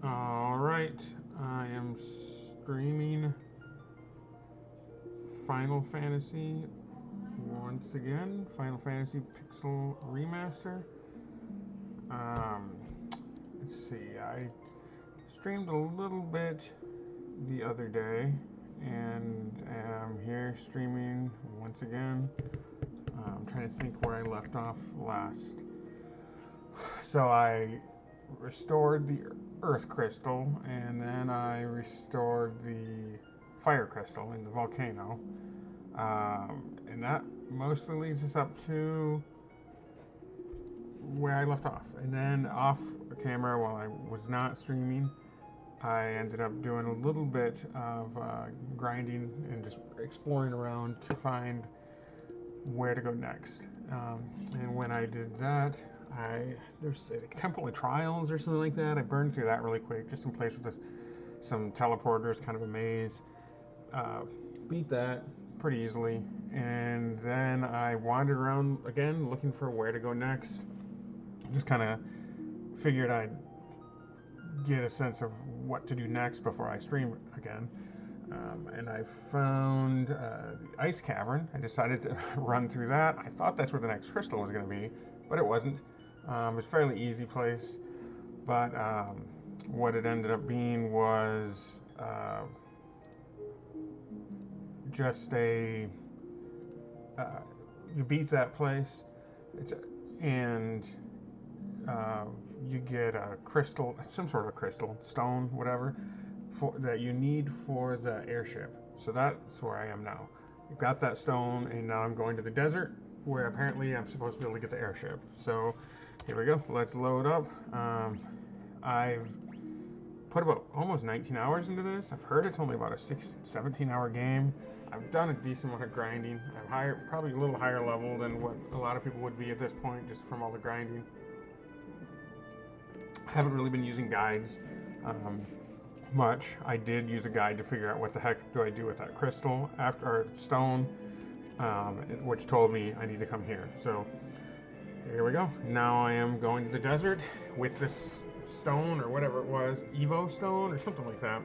Alright, I am streaming Final Fantasy once again. Final Fantasy Pixel Remaster. Um, let's see, I streamed a little bit the other day and am here streaming once again. I'm trying to think where I left off last. So I restored the earth crystal and then I restored the fire crystal in the volcano. And that mostly leads us up to where I left off. And then off camera, while I was not streaming, I ended up doing a little bit of grinding and just exploring around to find where to go next. And when I did that, there's a Temple of Trials or something like that. I burned through that really quick, just in place with some teleporters, kind of a maze. Beat that pretty easily, and then I wandered around again looking for where to go next. Just kind of figured I'd get a sense of what to do next before I stream again. And I found the ice cavern. I decided to run through that. I thought that's where the next crystal was going to be, but it wasn't. It was a fairly easy place, but what it ended up being was just you beat that place, and you get a crystal, some sort of crystal, stone, whatever, that you need for the airship. So that's where I am now. I've got that stone, and now I'm going to the desert, where apparently I'm supposed to be able to get the airship. So here we go. Let's load up. I've put about almost 19 hours into this. I've heard it's only about a 17-hour game. I've done a decent amount of grinding. I'm probably a little higher level than what a lot of people would be at this point, just from all the grinding. I haven't really been using guides much. I did use a guide to figure out what the heck do I do with that crystal or stone, which told me I need to come here. So here we go. Now I am going to the desert with this stone or whatever it was, Evo stone or something like that.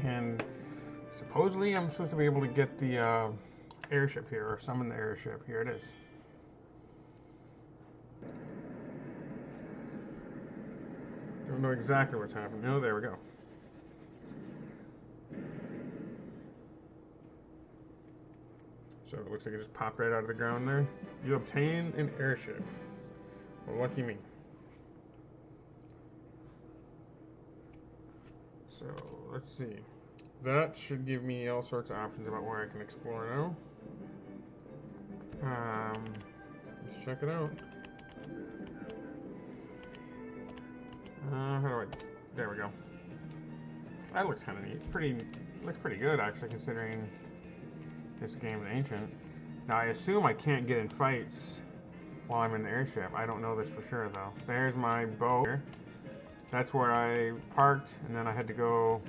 And supposedly I'm supposed to be able to get the airship here, or summon the airship. Here it is. Don't know exactly what's happening. Oh, there we go. So it looks like it just popped right out of the ground there. You obtain an airship. Well, lucky me. So let's see. That should give me all sorts of options about where I can explore now. Let's check it out. How do I? There we go. That looks kind of neat. Looks pretty good actually, considering this game is ancient. Now I assume I can't get in fights while I'm in the airship. I don't know this for sure though. There's my boat here. That's where I parked, and then I had to go.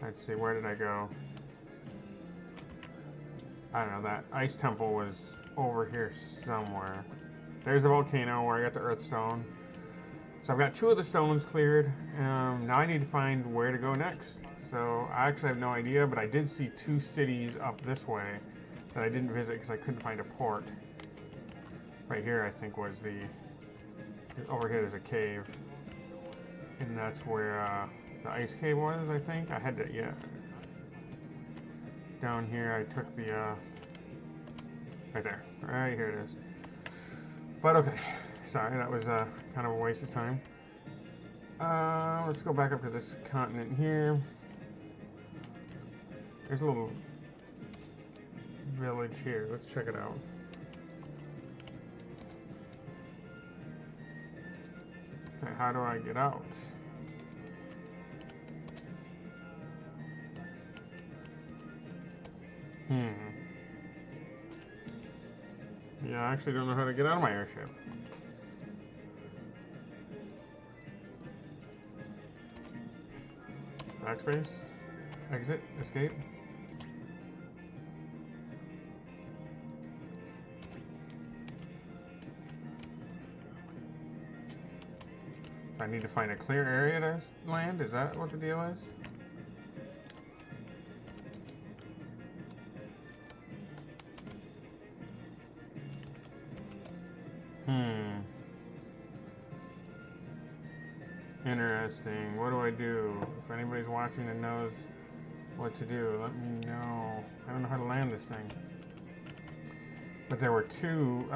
Let's see, where did I go? I don't know, that ice temple was over here somewhere. There's the volcano where I got the earth stone. So I've got 2 of the stones cleared. Now I need to find where to go next. So I actually have no idea, but I did see 2 cities up this way that I didn't visit because I couldn't find a port. Right here, I think, was over here there's a cave. And that's where the ice cave was, I think. I had to, yeah. Down here, I took the, right there. Right here it is. But okay. Sorry, that was kind of a waste of time. Let's go back up to this continent here. There's a little village here. Let's check it out. Okay, how do I get out? Yeah, I actually don't know how to get out of my airship. Backspace, exit, escape. I need to find a clear area to land? Is that what the deal is? Interesting. What do I do? If anybody's watching and knows what to do, let me know. I don't know how to land this thing. But there were two,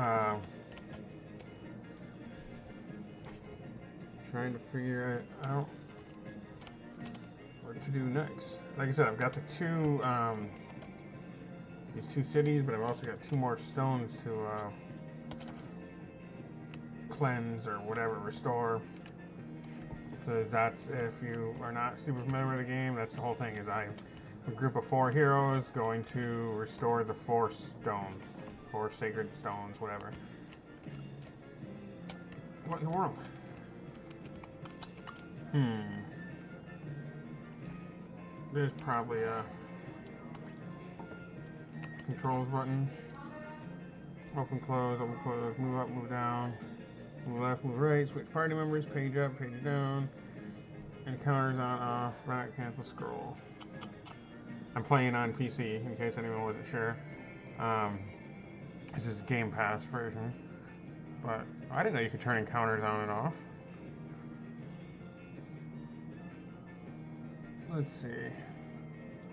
trying to figure out what to do next. Like I said, I've got the two, these two cities, but I've also got two more stones to, cleanse or whatever, restore. Because that's, if you are not super familiar with the game, that's the whole thing, is I'm a group of 4 heroes going to restore the 4 stones. 4 sacred stones, whatever. What in the world? There's probably a controls button. Open, close, move up, move down. Move left, move right, switch party members, page up, page down. Encounters on, off, back, cancel, scroll. I'm playing on PC, in case anyone wasn't sure. This is Game Pass version. But I didn't know you could turn encounters on and off. Let's see.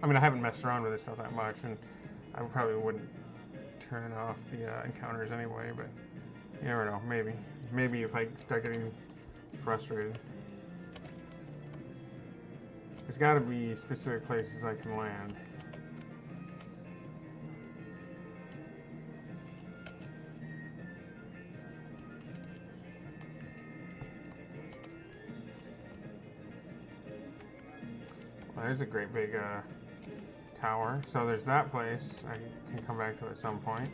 I mean, I haven't messed around with this stuff that much, and I probably wouldn't turn off the encounters anyway, but you never know, maybe. Maybe if I start getting frustrated. There's got to be specific places I can land. Well, there's a great big tower. So there's that place. I can come back to at some point.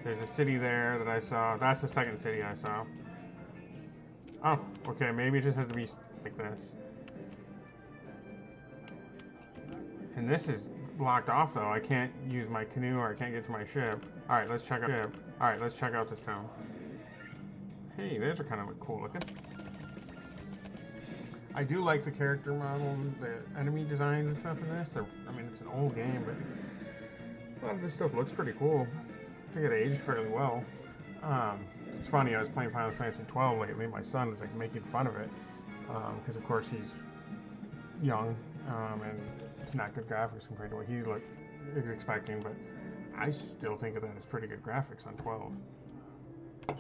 There's a city there that I saw. That's the second city I saw. Oh, okay, maybe it just has to be like this. And this is blocked off though. I can't use my canoe or I can't get to my ship. Alright, let's check out this town. Hey, those are kind of cool looking. I do like the character model, the enemy designs and stuff in this. I mean, it's an old game, but a lot of this stuff looks pretty cool. I think it aged fairly well. It's funny, I was playing Final Fantasy 12 lately. My son was like making fun of it because, of course, he's young and it's not good graphics compared to what he is expecting. But I still think of that as pretty good graphics on 12. All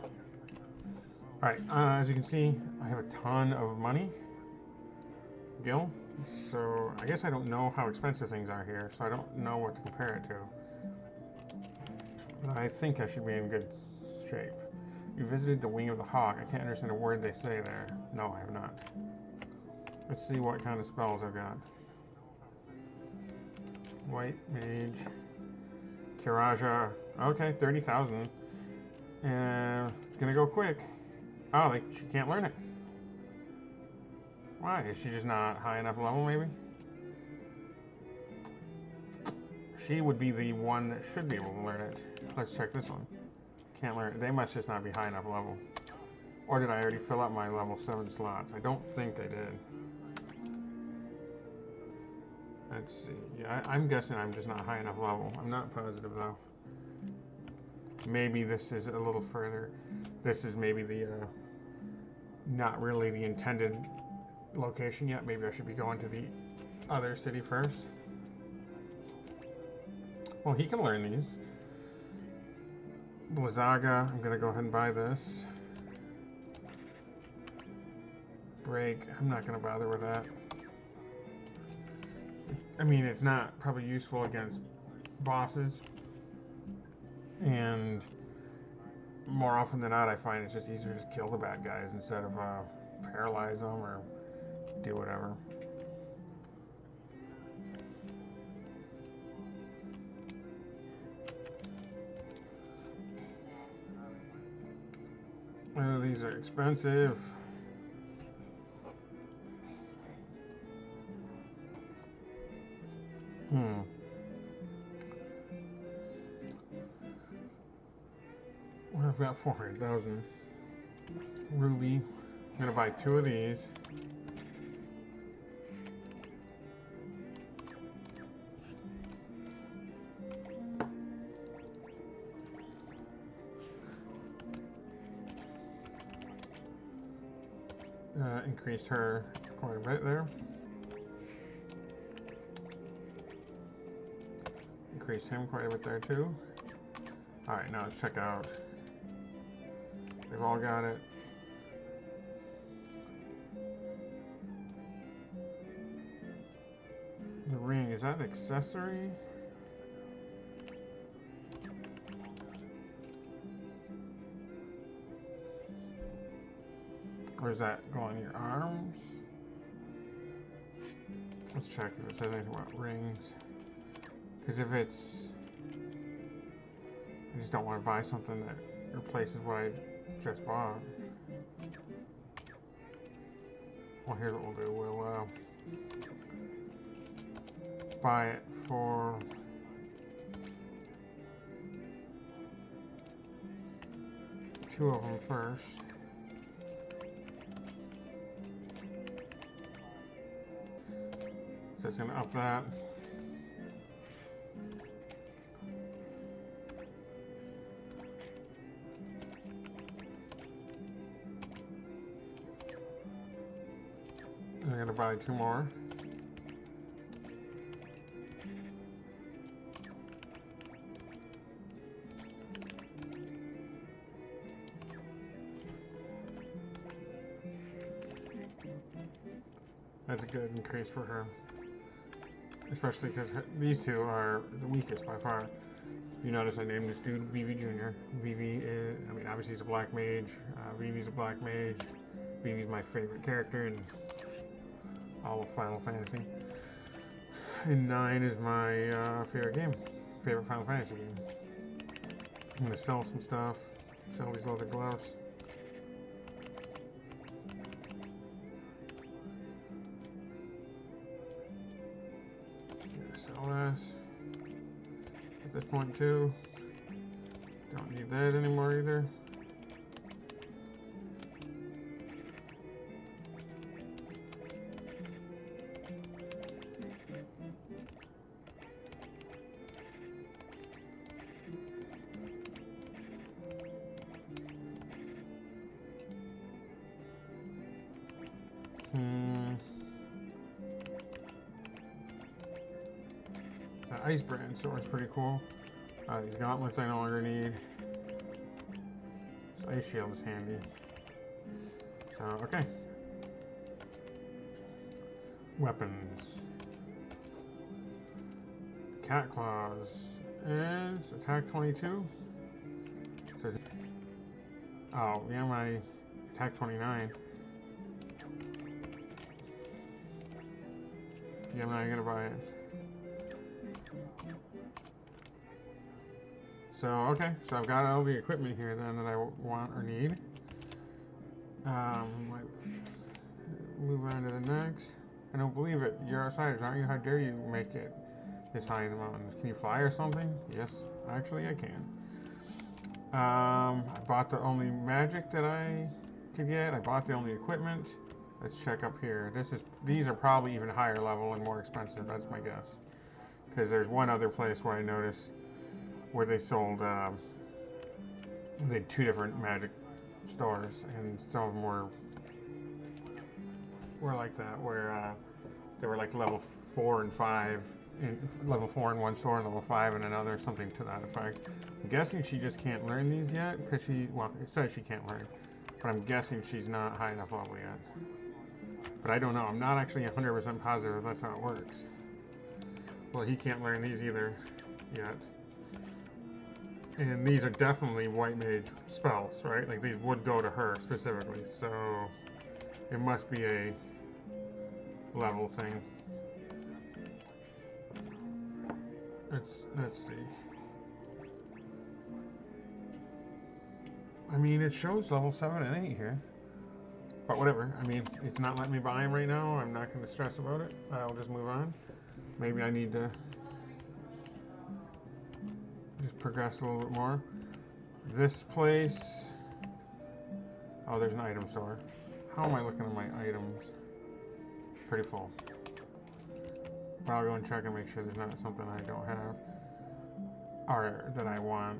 right, as you can see, I have a ton of money. Gil. So I guess I don't know how expensive things are here, so I don't know what to compare it to. But I think I should be in good shape. You visited the Wing of the Hawk. I can't understand a word they say there. No, I have not. Let's see what kind of spells I've got. White Mage. Kiraja. Okay, 30,000. And it's gonna go quick. Oh, like she can't learn it. Why? Is she just not high enough level, maybe? She would be the one that should be able to learn it. Let's check this one. Can't learn it. They must just not be high enough level. Or did I already fill up my level 7 slots? I don't think I did. Let's see. Yeah, I'm guessing I'm just not high enough level. I'm not positive, though. Maybe this is a little further. This is maybe the, not really the intended location yet. Maybe I should be going to the other city first. Well, he can learn these. Blizzaga, I'm gonna go ahead and buy this. Break, I'm not gonna bother with that. I mean, it's not probably useful against bosses. And more often than not, I find it's just easier to just kill the bad guys instead of paralyze them or do whatever. Oh, these are expensive. Well, I've got 400,000. Ruby. I'm gonna buy 2 of these. Increased her quite a bit there. Increased him quite a bit there too. Alright, now let's check out. They've all got it. The ring, is that an accessory? Or does that go on your arms? Let's check if it says anything about rings. Because if it's... I just don't want to buy something that replaces what I just bought. Well, here's what we'll do. We'll buy it for... two of them first. So it's going to up that. I'm going to buy 2 more. That's a good increase for her. Especially because these 2 are the weakest by far. You notice I named this dude Vivi Jr. Vivi is, I mean, obviously he's a black mage. Vivi's a black mage. Vivi's my favorite character in all of Final Fantasy. And 9 is my favorite game. Favorite Final Fantasy game. I'm gonna sell some stuff. Sell these leather gloves. Sell this. At this point too. Don't need that anymore either. The Ice Brand sword is pretty cool. These gauntlets I no longer need. This Ice Shield is handy. So, okay. Weapons. Cat Claws. And it's attack 22. So, oh, yeah, my attack 29. Yeah, I'm not gonna buy it. So, okay, so I've got all the equipment here then that I want or need. Move on to the next. I don't believe it. You're outsiders, aren't you? How dare you make it this high in the mountains? Can you fly or something? Yes, actually I can. I bought the only magic that I could get. I bought the only equipment. Let's check up here. These are probably even higher level and more expensive. That's my guess. Because there's one other place where I noticed where they sold, they had 2 different magic stores, and some of them were like that, where they were like level 4 and 5, level 4 in one store and level 5 in another, something to that effect. I'm guessing she just can't learn these yet, because well, it says she can't learn, but I'm guessing she's not high enough level yet. But I don't know. I'm not actually 100% positive if that's how it works. Well, he can't learn these either yet. And these are definitely white mage spells, right? Like these would go to her specifically, so it must be a level thing. Let's see. I mean, it shows level 7 and 8 here. But whatever. I mean, it's not letting me buy them right now. I'm not going to stress about it. I'll just move on. Maybe I need to just progress a little bit more. This place... Oh, there's an item store. How am I looking at my items? Pretty full. But I'll go and check and make sure there's not something I don't have or that I want.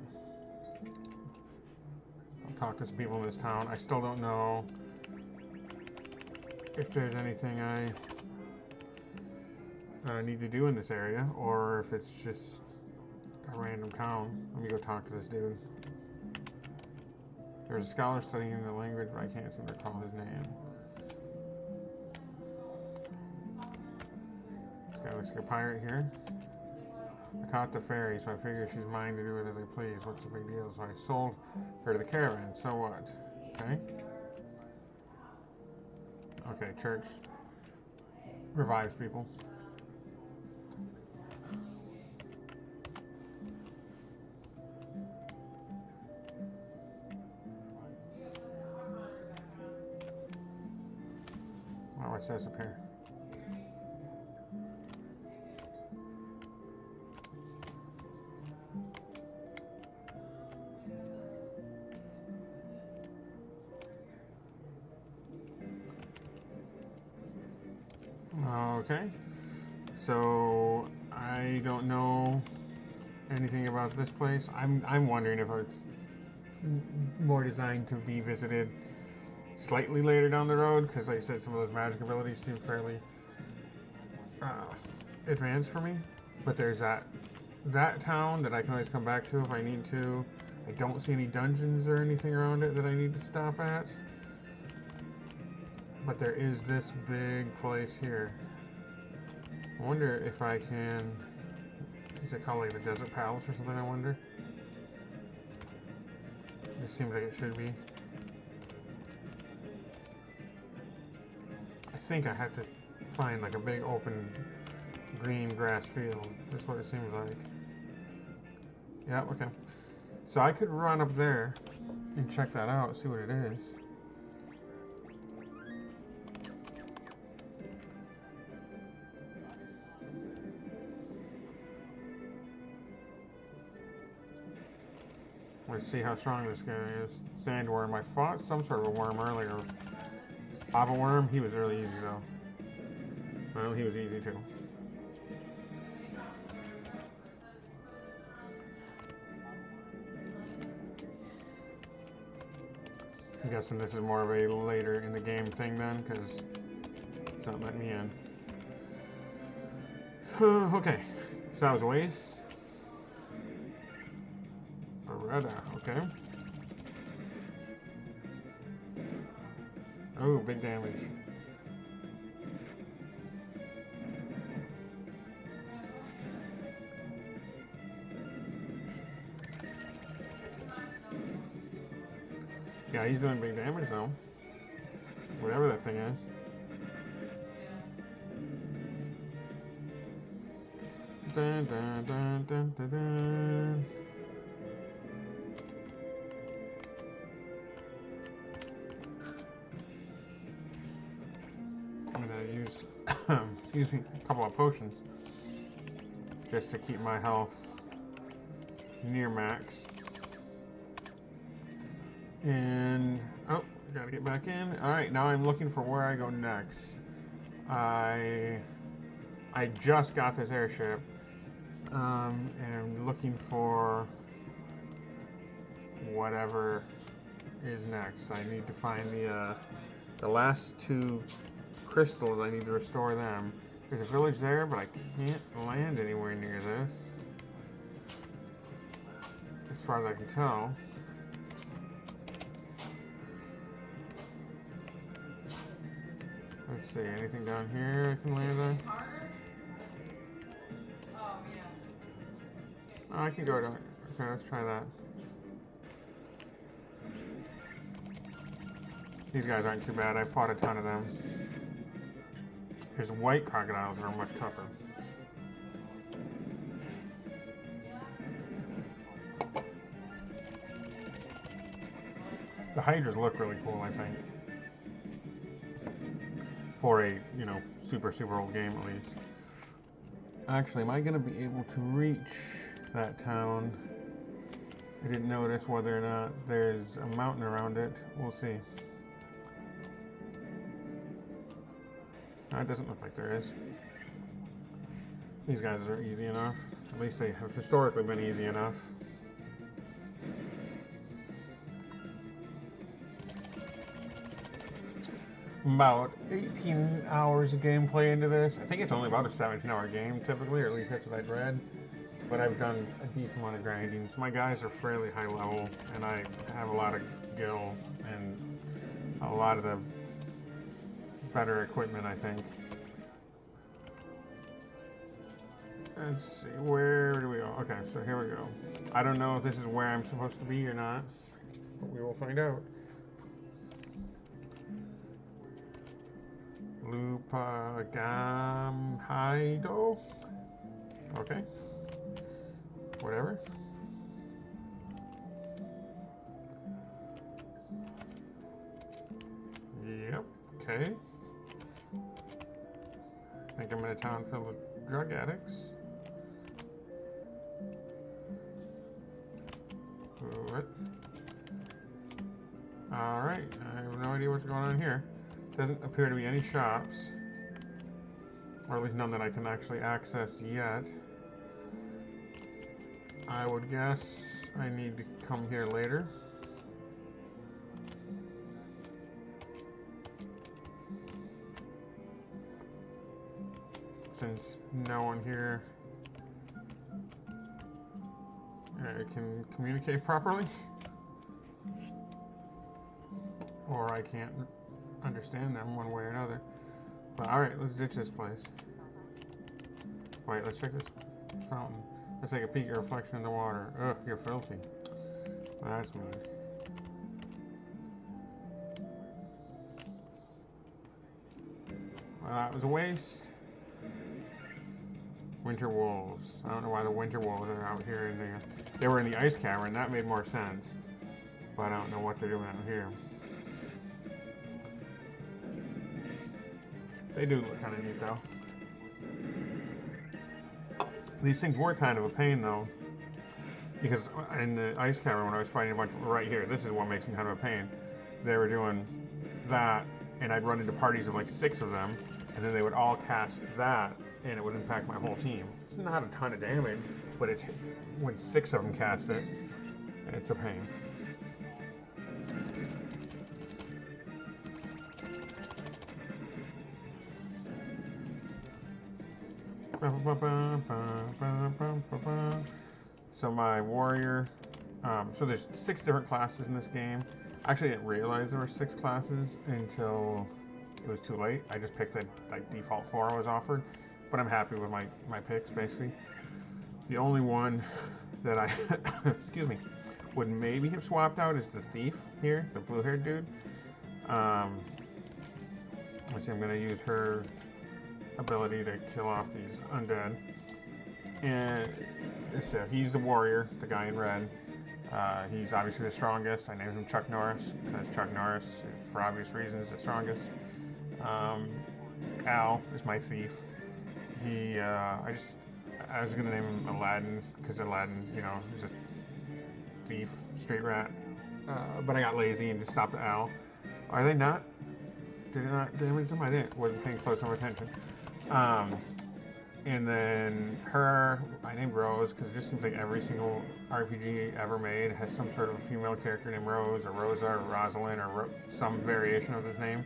I'll talk to some people in this town. I still don't know if there's anything I need to do in this area or if it's just a random town. Let me go talk to this dude. There's a scholar studying the language, but I can't seem to recall his name. This guy looks like a pirate here. I caught the ferry, so I figure she's mine to do it as I please. What's the big deal? So I sold her to the caravan. So what? Okay. Okay, church revives people. Oh, what's this up here? Okay. So I don't know anything about this place. I'm wondering if it's more designed to be visited slightly later down the road, because like I said, some of those magic abilities seem fairly advanced for me. But there's that town that I can always come back to if I need to. I don't see any dungeons or anything around it that I need to stop at. But there is this big place here. I wonder if I can... Is it called like the Desert Palace or something, I wonder? It seems like it should be. I think I have to find like a big open green grass field. That's what it seems like. Yeah, okay. So I could run up there and check that out, see what it is. Let's see how strong this guy is. Sandworm. I fought some sort of a worm earlier. Lava worm, he was really easy though. Well, he was easy too. I'm guessing this is more of a later in the game thing then, because it's not letting me in. Okay, so that was a waste. Beretta, okay. Oh, big damage. Yeah, he's doing big damage though. Whatever that thing is. Dun, dun, dun, dun, dun, dun. I'm gonna use, excuse me, a couple of potions just to keep my health near max. And, oh, gotta get back in. Alright, now I'm looking for where I go next. I just got this airship, and I'm looking for whatever is next. I need to find the last two crystals. I need to restore them. There's a village there, but I can't land anywhere near this, as far as I can tell. Let's see, anything down here I can land on? Oh, I can go down. Okay, let's try that. These guys aren't too bad. I fought a ton of them. Because white crocodiles are much tougher. The hydras look really cool, I think. For a, you know, super old game at least. Actually, am I going to be able to reach that town? I didn't notice whether or not there's a mountain around it. We'll see. It doesn't look like there is. These guys are easy enough. At least they have historically been easy enough. About 18 hours of gameplay into this. I think it's only about a 17-hour game typically, or at least that's what I'd read. But I've done a decent amount of grinding. So my guys are fairly high level, and I have a lot of gil and a lot of the better equipment, I think. Let's see, where do we go? Okay, so here we go. I don't know if this is where I'm supposed to be or not, but we will find out. Lupagamhaido? Okay. Whatever. Yep, okay. I think I'm in a town filled with drug addicts. What? Alright, I have no idea what's going on here. Doesn't appear to be any shops. Or at least none that I can actually access yet. I would guess I need to come here later. Since no one here can communicate properly. Or I can't understand them one way or another. But alright, let's ditch this place. Wait, let's check this fountain. Let's take a peek at reflection in the water. Ugh, you're filthy. That's mean. Well, that was a waste. Winter wolves. I don't know why the winter wolves are out here in there. They were in the ice cavern, that made more sense. But I don't know what they're doing out here. They do look kind of neat though. These things were kind of a pain though. Because in the ice cavern when I was fighting a bunch right here, this is what makes them kind of a pain. They were doing that and I'd run into parties of like 6 of them and then they would all cast that and it would impact my whole team. It's not a ton of damage, but it's when 6 of them cast it, it's a pain. So my warrior, so there's 6 different classes in this game. I actually didn't realize there were 6 classes until it was too late. I just picked the like default 4 I was offered, but I'm happy with my picks basically. The only one that I, excuse me, would maybe have swapped out is the thief here, the blue-haired dude. Let's see, I'm gonna use her ability to kill off these undead. And so he's the warrior, the guy in red. He's obviously the strongest. I named him Chuck Norris because Chuck Norris is, for obvious reasons, the strongest. Al is my thief. He, I was gonna name him Aladdin because Aladdin, you know, is a thief, street rat. But I got lazy and just stopped at Al. Are they not? Did it not damage them? I didn't. Wasn't paying close enough attention. And then her, I named Rose because it just seems like every single RPG ever made has some sort of female character named Rose or Rosa or Rosalind or some variation of this name.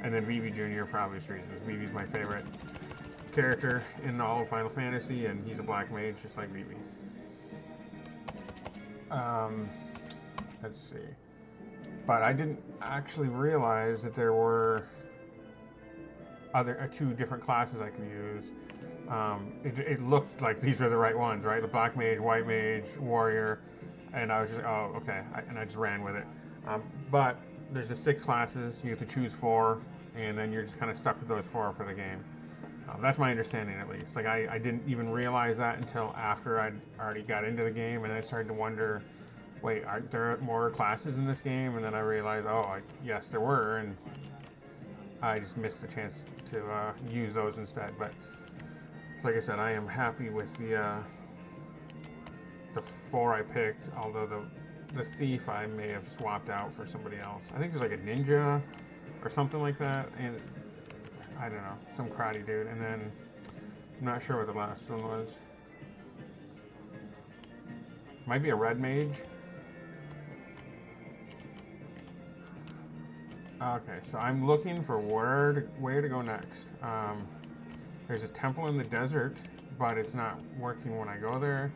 And then Vivi Jr. for obvious reasons. Vivi's my favorite character in all of Final Fantasy, and he's a black mage just like Vivi. Let's see. But I didn't actually realize that there were other 2 different classes I could use. It looked like these are the right ones, right? The black mage, white mage, warrior, and I was just, oh, okay, and I just ran with it. But there's just 6 classes, you have to choose 4, and then you're just kind of stuck with those 4 for the game. That's my understanding at least. Like I didn't even realize that until after I'd already got into the game, and I started to wonder, wait, aren't there more classes in this game? And then I realized, oh, yes, there were, and I just missed the chance to use those instead. But like I said, I am happy with the 4 I picked, although the thief I may have swapped out for somebody else. I think there's like a ninja or something like that, and I don't know, some karate dude, and then I'm not sure what the last one was. Might be a red mage. Okay, so I'm looking for where to go next. There's this temple in the desert, but it's not working when I go there.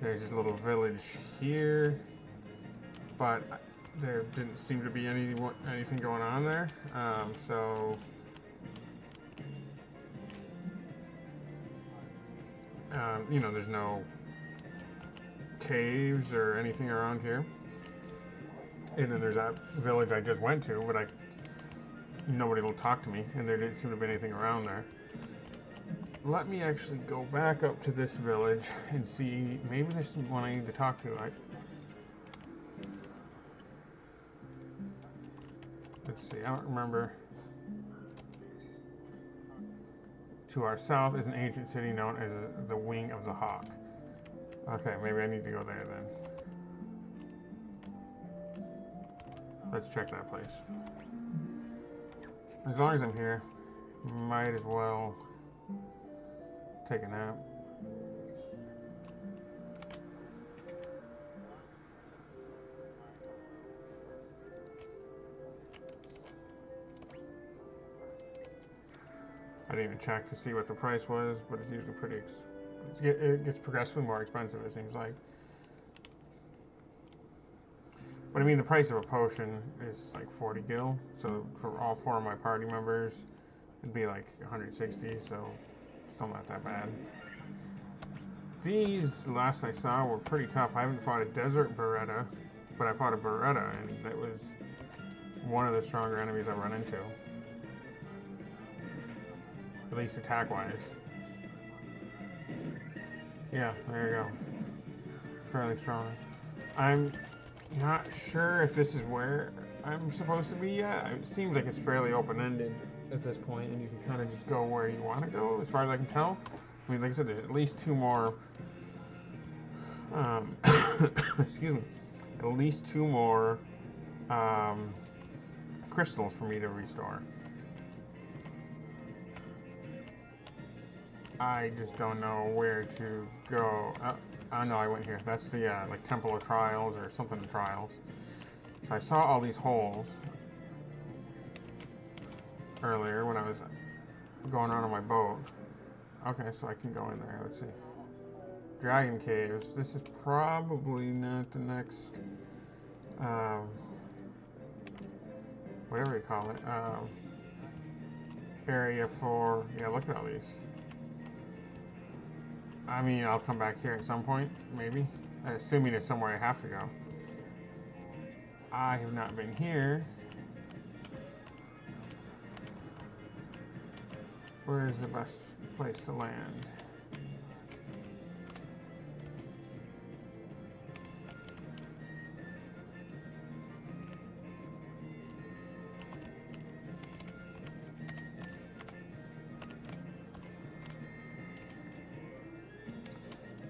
There's this little village here, but there didn't seem to be anything going on there. You know, there's no caves or anything around here. And then there's that village I just went to, but nobody will talk to me, and there didn't seem to be anything around there. Let me actually go back up to this village and see, maybe there's someone I need to talk to. Let's see, I don't remember. To our south is an ancient city known as the Wing of the Hawk. Okay, maybe I need to go there then. Let's check that place. As long as I'm here, might as well take a nap. I didn't even check to see what the price was, but it's usually pretty. It gets progressively more expensive, it seems like. But I mean, the price of a potion is like 40 gil, so for all 4 of my party members, it'd be like 160, so still not that bad. These, last I saw, were pretty tough. I haven't fought a desert Beretta, but I fought a Beretta, and that was one of the stronger enemies I run into. At least attack-wise. Yeah, there you go. Fairly strong. I'm not sure if this is where I'm supposed to be yet. It seems like it's fairly open-ended at this point, and you can kind of just go where you want to go, as far as I can tell. I mean, like I said, there's at least 2 more... excuse me. At least 2 more crystals for me to restore. I just don't know where to go. Oh no, I went here. That's the like Temple of Trials or something of Trials. So I saw all these holes earlier when I was going around on my boat. Okay, so I can go in there. Let's see. Dragon Caves. This is probably not the next, whatever you call it, area for, yeah, look at all these. I mean, I'll come back here at some point, maybe. Assuming it's somewhere I have to go. I have not been here. Where is the best place to land?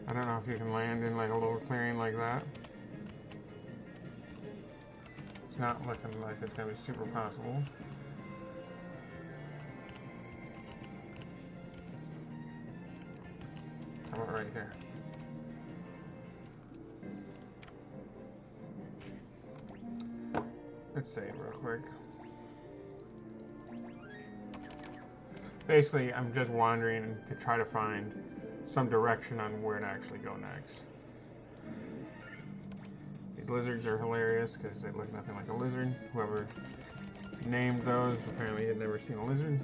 I don't know if you can land in like a little clearing like that. It's not looking like it's gonna be super possible. How about right here? Let's save real quick. Basically, I'm just wandering to try to find some direction on where to actually go next. These lizards are hilarious because they look nothing like a lizard. Whoever named those apparently had never seen a lizard.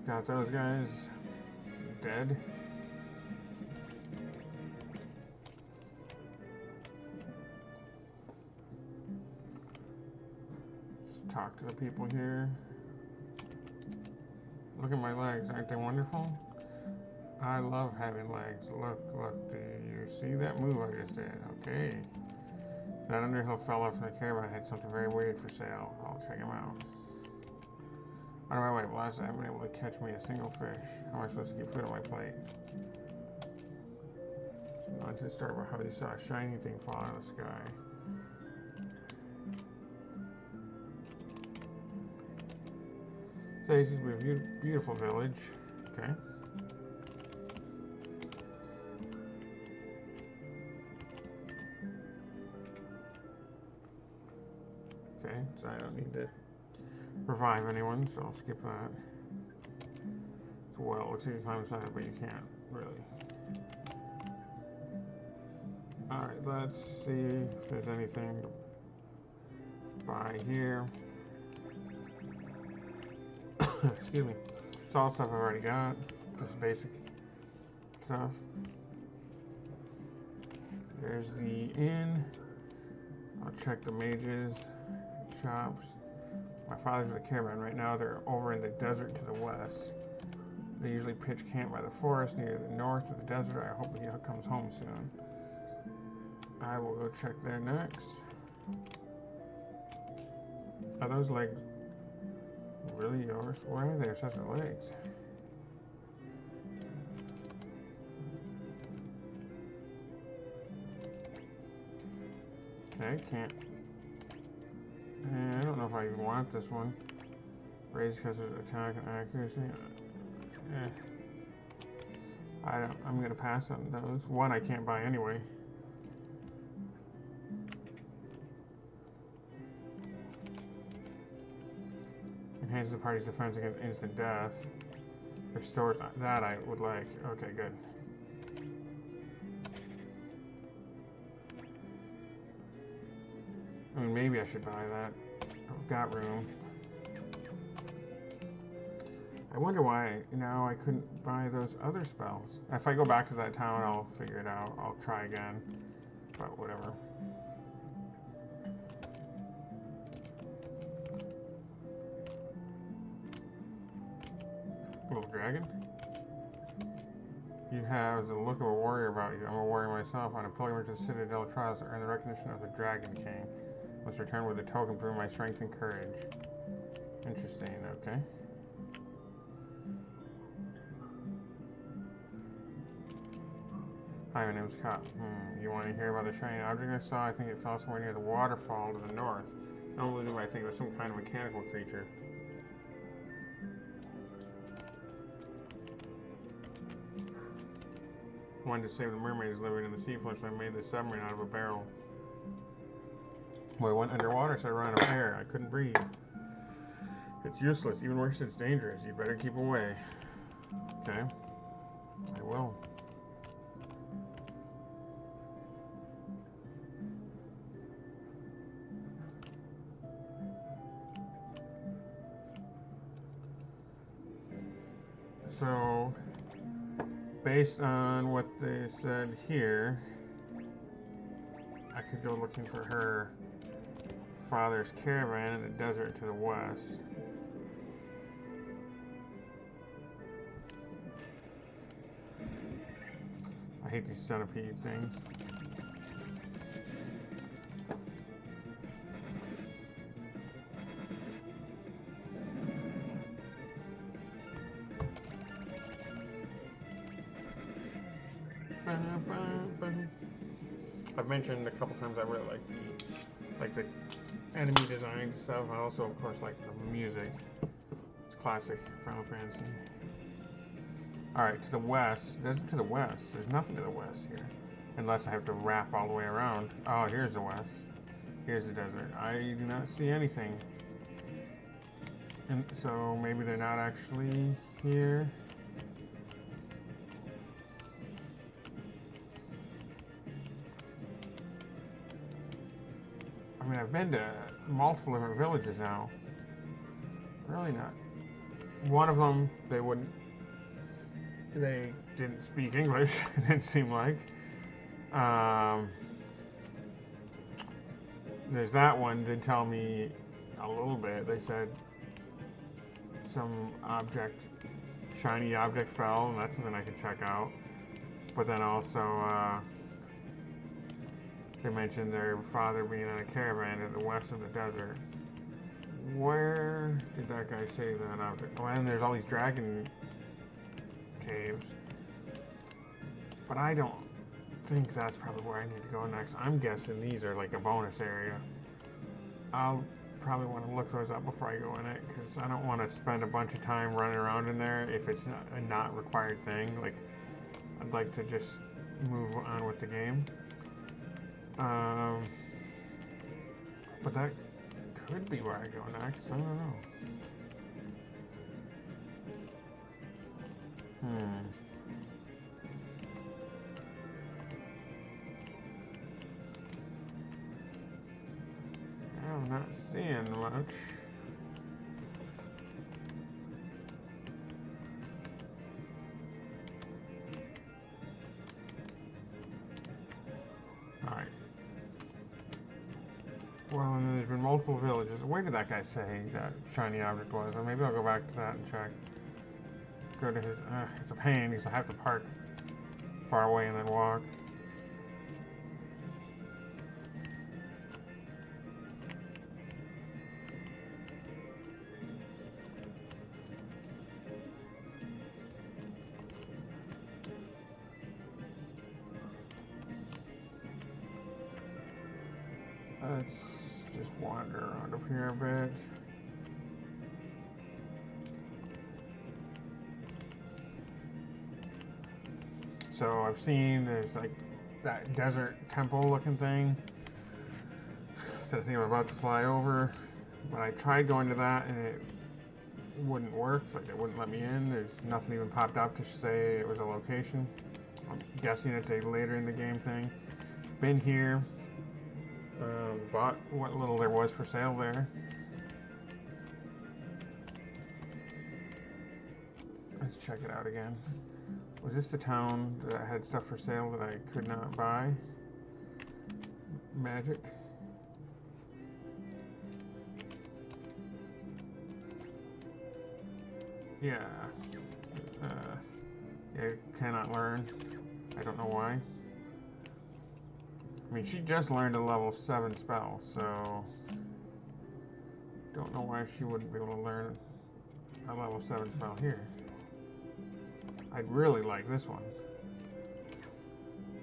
Got those guys dead. Let's talk to the people here. Look at my legs. Aren't they wonderful? I love having legs. Look, look. Do you see that move I just did? Okay. That Underhill fella from the caravan had something very weird for sale. I'll check him out. On my way, last I haven't been able to catch me a single fish. How am I supposed to keep food on my plate? Nonsense story about how you saw a shiny thing fall out of the sky. So this is a beautiful village. Okay. Okay, so I don't need to revive anyone, so I'll skip that. It's well, it looks like you can climb inside, but you can't, really. Alright, let's see if there's anything to buy here. Excuse me. It's all stuff I've already got. Just basic stuff. There's the inn. I'll check the mages, shops. My father's with the caravan right now. They're over in the desert to the west. They usually pitch camp by the forest near the north of the desert. I hope he comes home soon. I will go check there next. Are those legs really yours? Why are there such legs? Okay, can't. I don't know if I even want this one. Raise Custer's attack and accuracy. I'm gonna pass on those. One I can't buy anyway. Enhances the party's defense against instant death. Restores that I would like. Okay, good. I mean, maybe I should buy that. I've got room. I wonder why now I couldn't buy those other spells. If I go back to that town, I'll figure it out. I'll try again. But whatever. Little dragon. You have the look of a warrior about you. I'm a warrior myself on a pilgrimage to the Citadel trials to earn the recognition of the Dragon King. Must return with a token proving my strength and courage. Interesting, okay. Hi, my name's Cop. You want to hear about the shiny object I saw? I think it fell somewhere near the waterfall to the north. I don't believe I think it was some kind of mechanical creature. I wanted to save the mermaids living in the sea floor, so I made the submarine out of a barrel. Well, I went underwater, so I ran out of air. I couldn't breathe. It's useless. Even worse, it's dangerous. You better keep away. Okay. I will. So, based on what they said here, I could go looking for her father's caravan in the desert to the west. I hate these centipede things. I've mentioned a couple times I really like the enemy design and stuff. I also, of course, like the music. It's classic Final Fantasy. Alright, to the west. Desert to the west. There's nothing to the west here. Unless I have to wrap all the way around. Oh, here's the west. Here's the desert. I do not see anything. And so maybe they're not actually here. I mean, I've been to multiple different villages now. Really not. One of them, they didn't speak English, it didn't seem like. There's that one, did tell me a little bit. They said some object shiny object fell, and that's something I can check out. But then also, they mentioned their father being on a caravan in the west of the desert. Where did that guy say that object? Oh, and there's all these dragon caves. But I don't think that's probably where I need to go next. I'm guessing these are like a bonus area. I'll probably want to look those up before I go in it, because I don't want to spend a bunch of time running around in there if it's not a not required thing. Like, I'd like to just move on with the game. But that could be where I go next. I don't know. I'm not seeing much. Alright. Well, and there's been multiple villages. Where did that guy say that shiny object was? Or maybe I'll go back to that and check. Go to his... it's a pain because I have to park far away and then walk. Let's just wander around up here a bit. So I've seen there's like that desert temple looking thing that I think I'm about to fly over. But I tried going to that and it wouldn't work. Like, it wouldn't let me in. There's nothing even popped up to say it was a location. I'm guessing it's a later in the game thing. Been here. Bought what little there was for sale there. Let's check it out again. Was this the town that had stuff for sale that I could not buy? Magic. Yeah. Yeah, cannot learn. I don't know why. I mean, she just learned a level 7 spell, so don't know why she wouldn't be able to learn a level 7 spell here. I'd really like this one.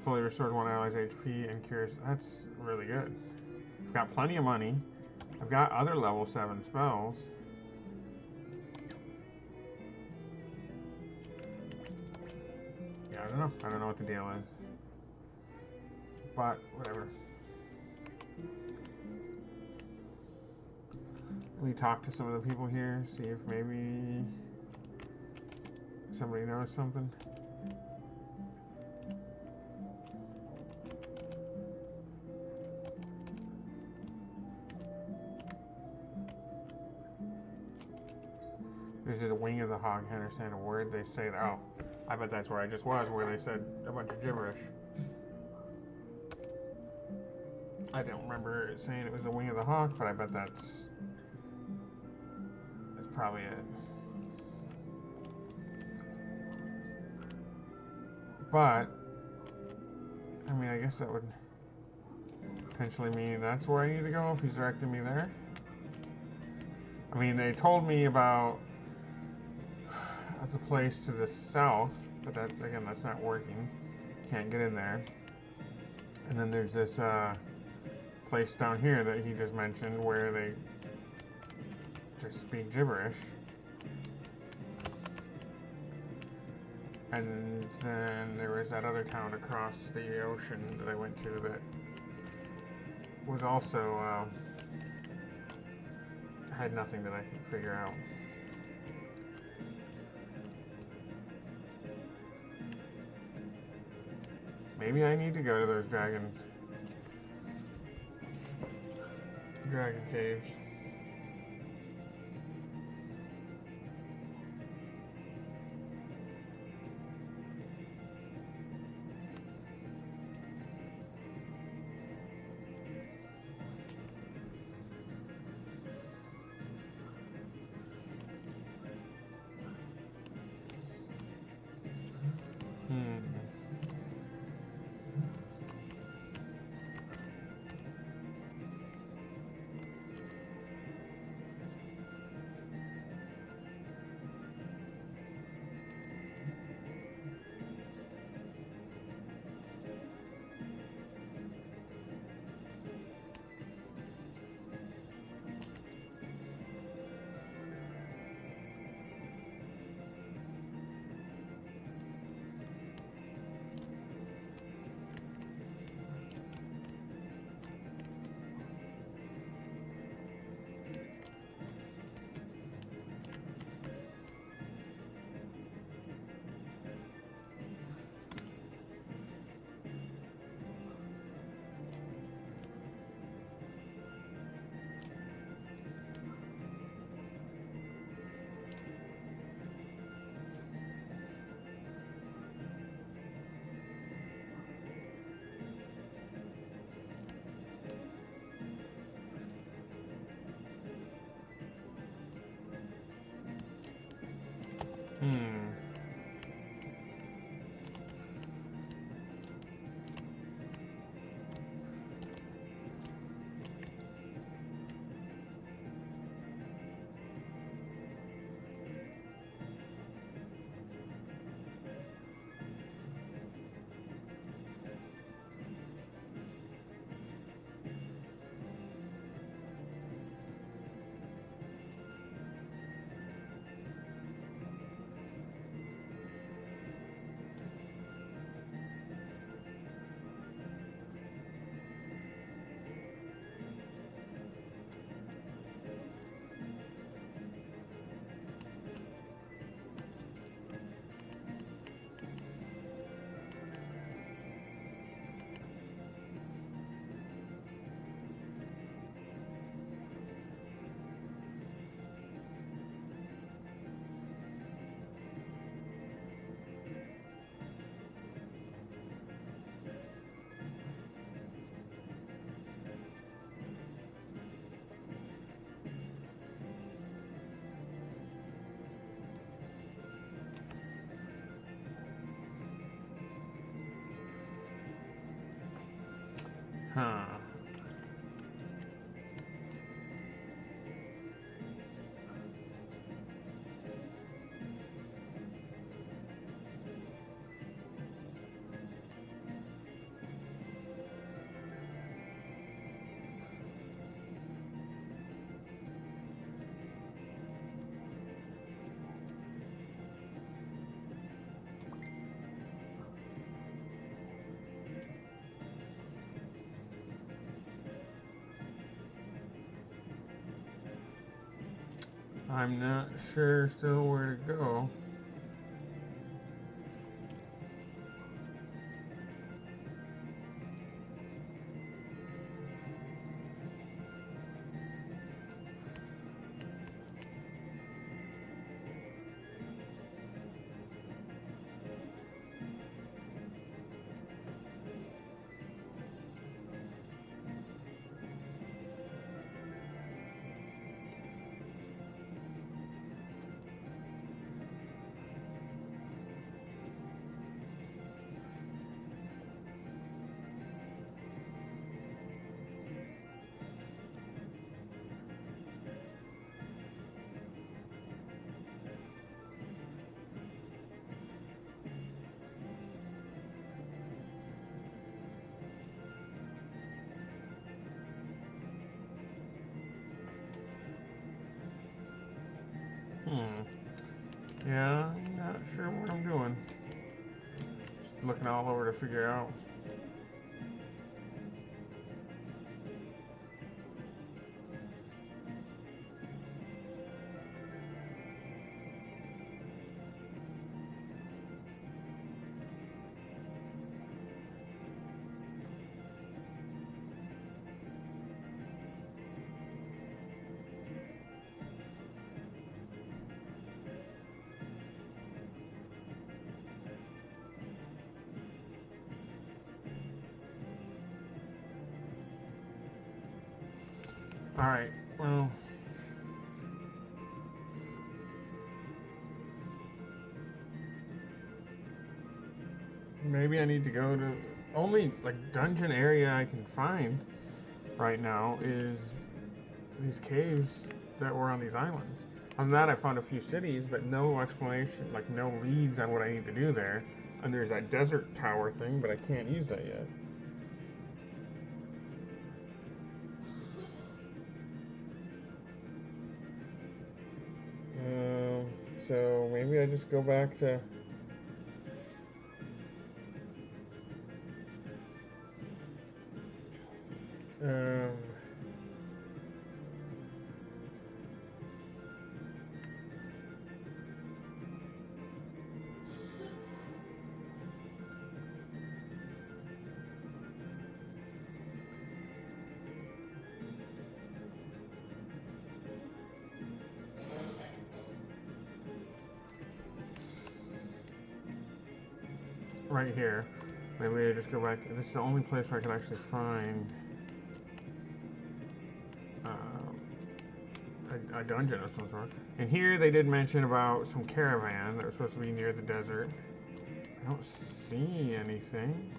Fully restores one ally's HP and cures. That's really good. I've got plenty of money. I've got other level 7 spells. Yeah, I don't know. I don't know what the deal is. But, whatever. Let me talk to some of the people here, see if maybe somebody knows something. This is the wing of the hog. I understand a word they say. Oh, I bet that's where I just was, where they said a bunch of gibberish. I don't remember it saying it was the wing of the hawk, but I bet that's probably it. But, I mean, I guess that would potentially mean that's where I need to go if he's directing me there. I mean, they told me about the place to the south, but that, again, that's not working. Can't get in there. And then there's this place down here that he just mentioned where they just speak gibberish. And then there was that other town across the ocean that I went to that was also had nothing that I could figure out. Maybe I need to go to those dragon caves. Hmm. Huh. I'm not sure still where to go. Hmm. Yeah, I'm not sure what I'm doing. Just looking all over to figure out. Alright, well, maybe I need to go to. Only, like, dungeon area I can find right now is these caves that were on these islands. On that, I found a few cities, but no explanation, like, no leads on what I need to do there. And there's that desert tower thing, but I can't use that yet. Um, so maybe I just go back to. Um, right here. Maybe I just go back. This is the only place where I can actually find. Um, a dungeon of some sort. And here they did mention about some caravan that was supposed to be near the desert. I don't see anything.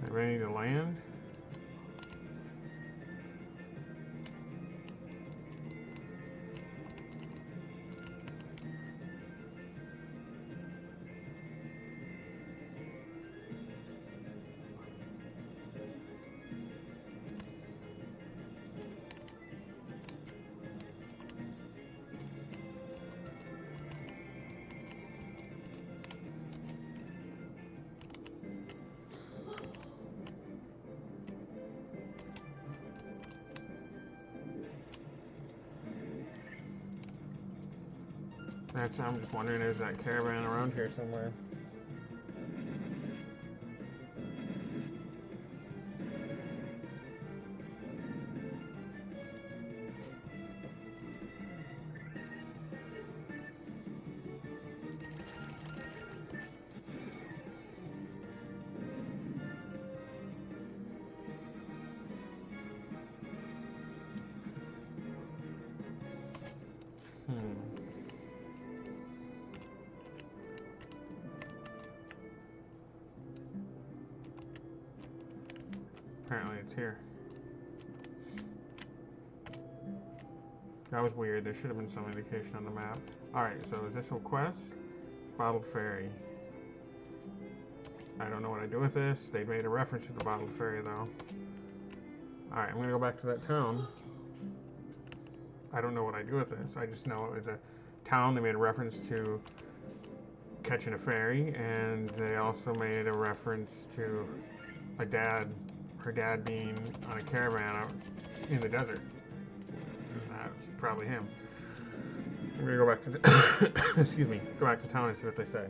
Are they ready to land? I'm just wondering, there's that caravan around here somewhere. Apparently it's here. That was weird. There should have been some indication on the map. Alright, so is this a quest? Bottled ferry. I don't know what I do with this. They made a reference to the bottled ferry though. Alright, I'm gonna go back to that town. I don't know what I do with this. I just know it was a town. They made a reference to catching a ferry, and they also made a reference to her dad being on a caravan out in the desert. And that's probably him. I'm gonna go back to the excuse me, go back to town and see what they say.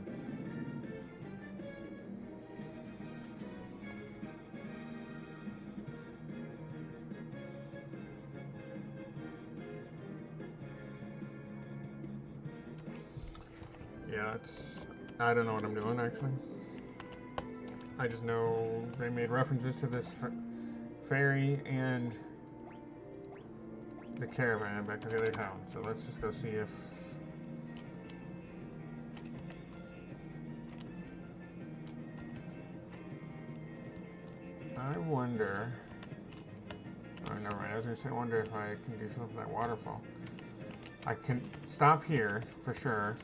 Yeah, I don't know what I'm doing actually. I just know they made references to this ferry and the caravan back to the other town. So let's just go see if I wonder. Oh, never mind. I was gonna say, I wonder if I can do something with that waterfall. I can stop here for sure.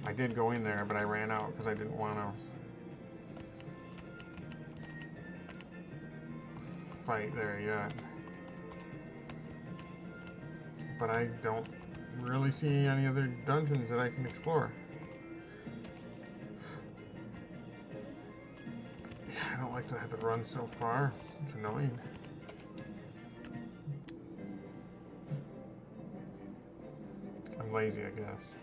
I did go in there, but I ran out because I didn't want to fight there yet. But I don't really see any other dungeons that I can explore. Yeah, I don't like to have to run so far. It's annoying. I'm lazy, I guess.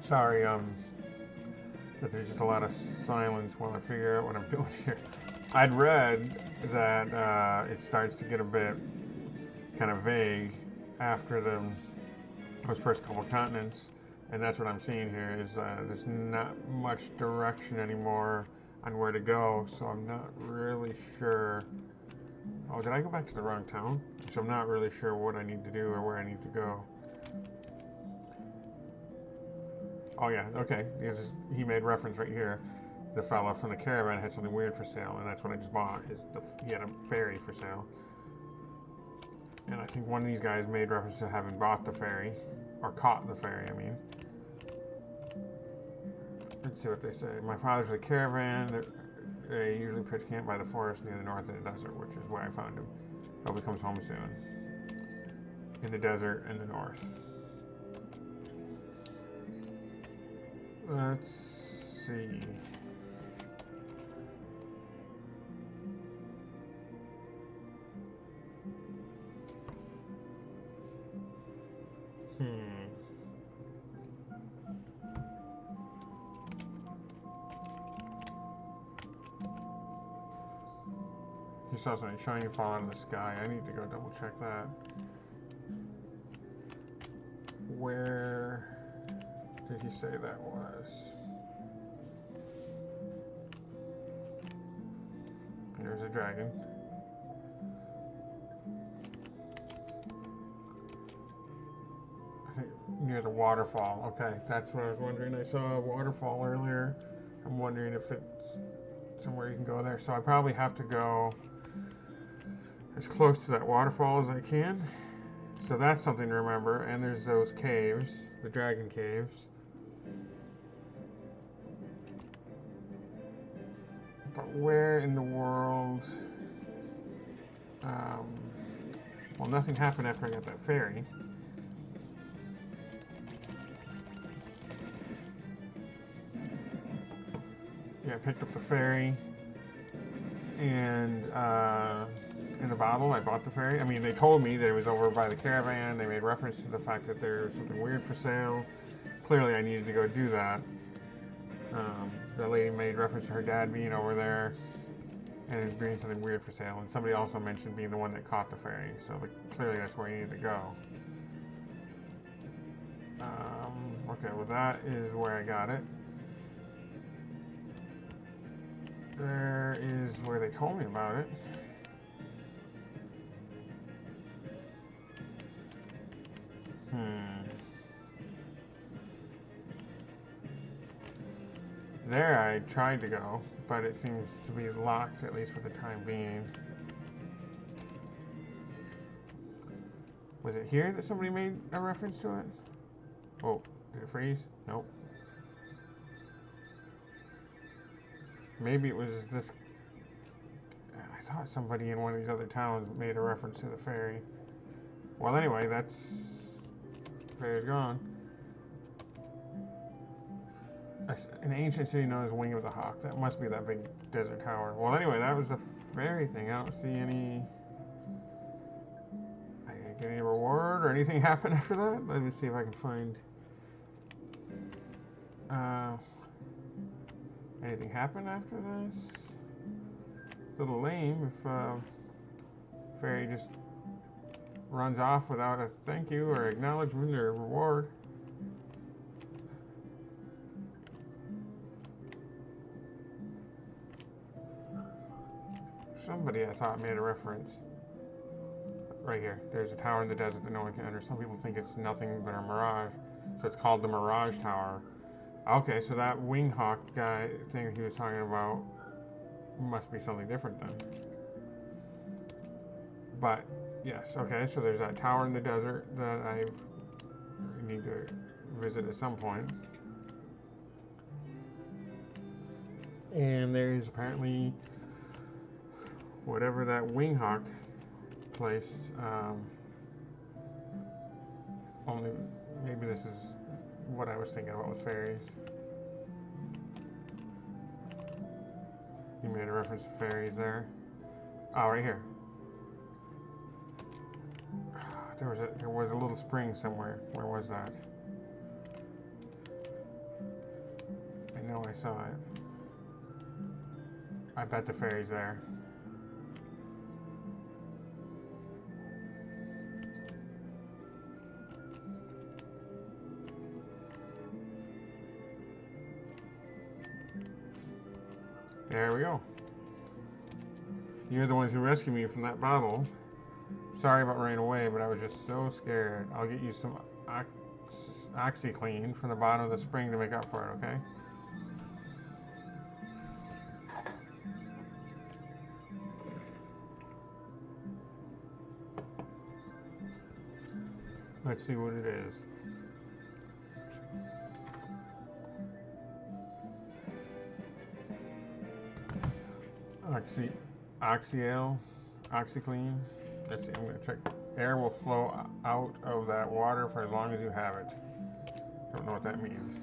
Sorry, that there's just a lot of silence while I figure out what I'm doing here. I'd read that it starts to get a bit kind of vague after those first couple continents, and that's what I'm seeing here is there's not much direction anymore on where to go, so I'm not really sure. Oh, did I go back to the wrong town? So I'm not really sure what I need to do or where I need to go. Oh yeah, okay. He made reference right here. The fella from the caravan had something weird for sale, and that's what I just bought. He had a ferry for sale. And I think one of these guys made reference to having bought the ferry, or caught the ferry, I mean. Let's see what they say. My father's a caravan. They usually pitch camp by the forest near the north of the desert, which is where I found him. Hope he comes home soon. In the desert in the north. Let's see. He saw something shiny fall out of the sky. I need to go double check that. Where did he say that was? There's a dragon. I think near the waterfall. Okay, that's what I was wondering. I saw a waterfall earlier. I'm wondering if it's somewhere you can go there. So I probably have to go as close to that waterfall as I can. So that's something to remember. And there's those caves, the dragon caves. But where in the world? Well, nothing happened after I got that ferry. Yeah, I picked up the ferry, and in a bottle, I bought the ferry. I mean, they told me that it was over by the caravan. They made reference to the fact that there was something weird for sale. Clearly, I needed to go do that. The lady made reference to her dad being over there and doing something weird for sale. And somebody also mentioned being the one that caught the ferry. So clearly, that's where I needed to go. Okay, well, that is where I got it. There is where they told me about it. There I tried to go, but it seems to be locked, at least for the time being. Was it here that somebody made a reference to it? Oh, did it freeze? Nope. Maybe it was this. I thought somebody in one of these other towns made a reference to the ferry. Well, anyway, that's. The ferry's gone. An ancient city known as Wing of the Hawk. That must be that big desert tower. Well, anyway, that was the ferry thing. I don't see any. I didn't get any reward or anything happen after that. Let me see if I can find. Anything happen after this? It's a little lame if ferry just runs off without a thank you or acknowledgement or reward. Somebody I thought made a reference. Right here. There's a tower in the desert that no one can enter. Some people think it's nothing but a mirage. So it's called the Mirage Tower. Okay, so that wing hawk guy thing he was talking about must be something different then. But yes, okay, so there's that tower in the desert that I need to visit at some point. And there's apparently whatever that wing hawk place, only maybe this is what I was thinking about with ferries. You made a reference to ferries there. Oh, right here. There was a little spring somewhere. Where was that? I know I saw it. I bet the ferry's there. There we go. You're the ones who rescued me from that bottle. Sorry about running away, but I was just so scared. I'll get you some OxyClean from the bottom of the spring to make up for it, okay? Let's see what it is. OxyClean. Let's see, I'm going to check. Air will flow out of that water for as long as you have it. Don't know what that means.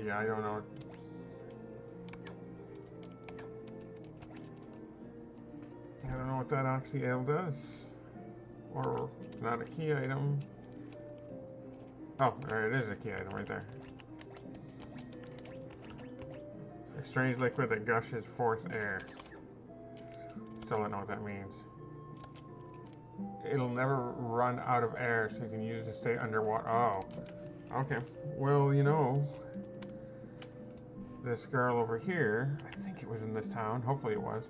Yeah, I don't know. I don't know what that oxy ale does. Or it's not a key item. Oh, there it is, a key item right there. A strange liquid that gushes forth air. Still don't know what that means. It'll never run out of air, so you can use it to stay underwater. Oh, okay. Well, you know, this girl over here, I think it was in this town, hopefully it was,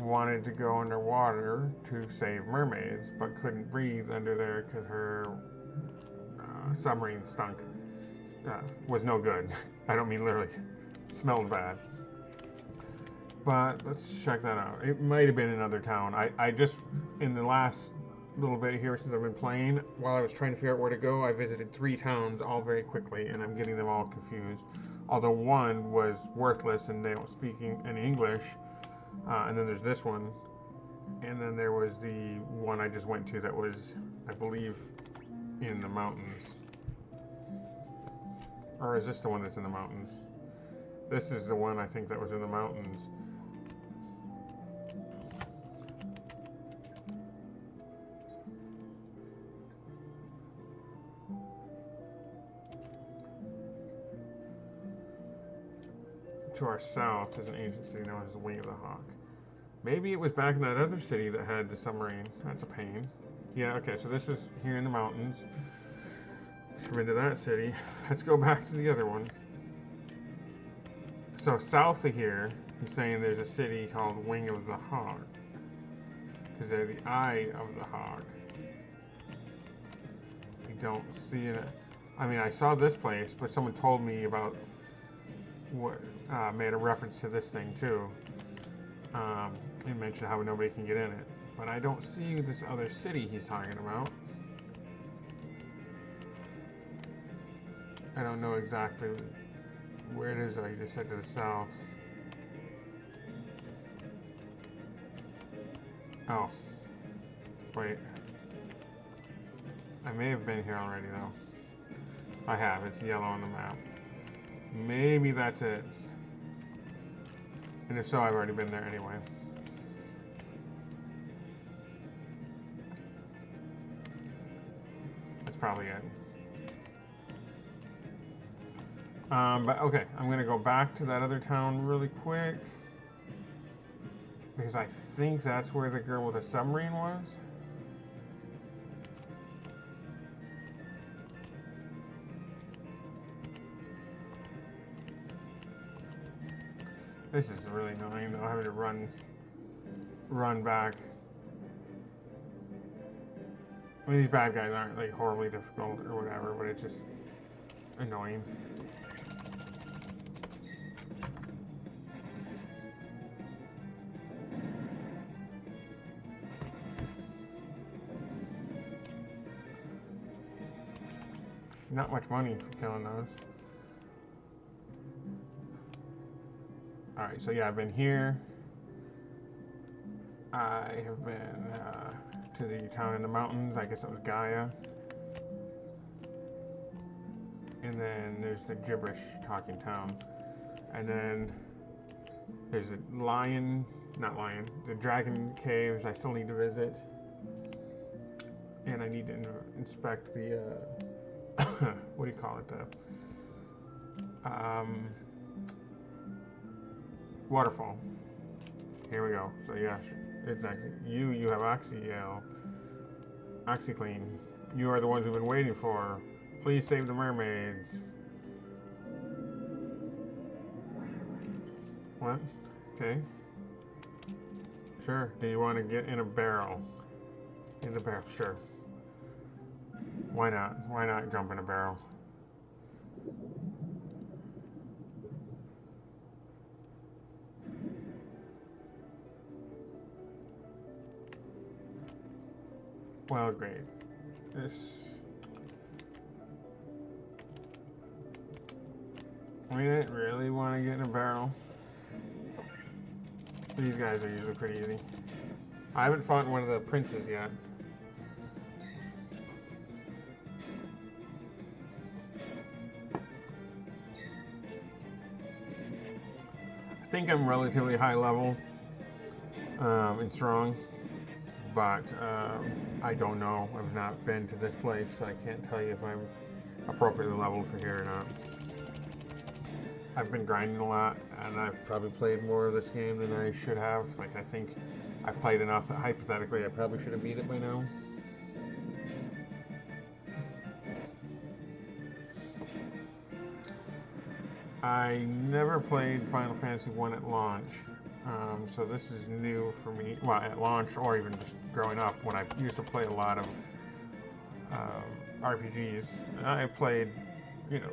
wanted to go underwater to save mermaids, but couldn't breathe under there because her submarine stunk. Was no good. I don't mean literally. Smelled bad. But let's check that out. It might have been another town. I just, in the last little bit here since I've been playing, while I was trying to figure out where to go, I visited 3 towns all very quickly, and I'm getting them all confused. Although one was worthless and they don't speak any English, and then there's this one, and then there was the one I just went to that was, I believe, in the mountains. Or is this the one that's in the mountains? This is the one I think that was in the mountains. To our south is an agency known as the Wing of the Hawk. Maybe it was back in that other city that had the submarine. That's a pain. Yeah, okay, so this is here in the mountains. We're into that city. Let's go back to the other one. So south of here, he's saying there's a city called Wing of the Hawk. Because they're the eye of the hawk. You don't see it. I mean, I saw this place, but someone told me about what made a reference to this thing too. It mentioned how nobody can get in it. But I don't see this other city he's talking about. I don't know exactly where it is. I just said to the south. Oh. Wait. I may have been here already though. I have. It's yellow on the map. Maybe that's it. And if so, I've already been there anyway. That's probably it. But okay, I'm gonna go back to that other town really quick. Because I think that's where the girl with the submarine was. This is really annoying though, having to run back. I mean, these bad guys aren't like horribly difficult or whatever, but it's just annoying. Not much money for killing those. Alright, so yeah, I've been here. I have been to the town in the mountains. I guess it was Gaia. And then there's the gibberish talking town. And then there's the the dragon caves I still need to visit. And I need to inspect the, what do you call it, waterfall. Here we go. So yes, it's actually you have OxyClean. You are the ones we've been waiting for. Please save the mermaids. What? Okay. Sure. Do you want to get in a barrel? In the barrel, sure. Why not? Why not jump in a barrel? Well, great. This... We didn't really want to get in a barrel. These guys are usually pretty easy. I haven't fought one of the princes yet. I think I'm relatively high level and strong, but I don't know. I've not been to this place, so I can't tell you if I'm appropriately leveled for here or not. I've been grinding a lot, and I've probably played more of this game than I should have. Like, I think I played enough that hypothetically I probably should have beat it by now. I never played Final Fantasy 1 at launch, so this is new for me. Well, at launch or even just growing up when I used to play a lot of RPGs. I played, you know,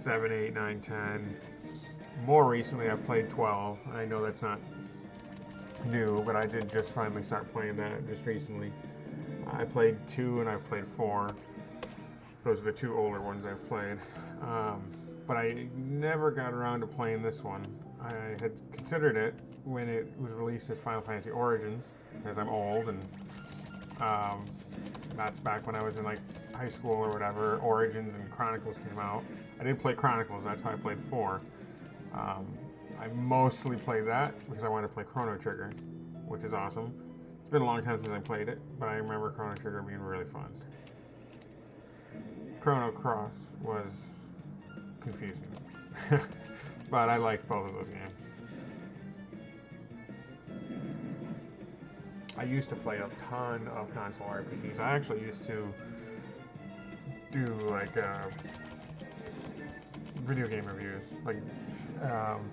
7, 8, 9, 10. More recently, I've played 12. I know that's not new, but I did just finally start playing that just recently. I played 2 and I've played 4. Those are the 2 older ones I've played. But I never got around to playing this one. I had considered it when it was released as Final Fantasy Origins, because I'm old, and that's back when I was in like high school or whatever. Origins and Chronicles came out. I did play Chronicles, that's how I played 4. I mostly played that because I wanted to play Chrono Trigger, which is awesome. It's been a long time since I played it, but I remember Chrono Trigger being really fun. Chrono Cross was confusing, but I like both of those games. I used to play a ton of console RPGs. I actually used to do like video game reviews, like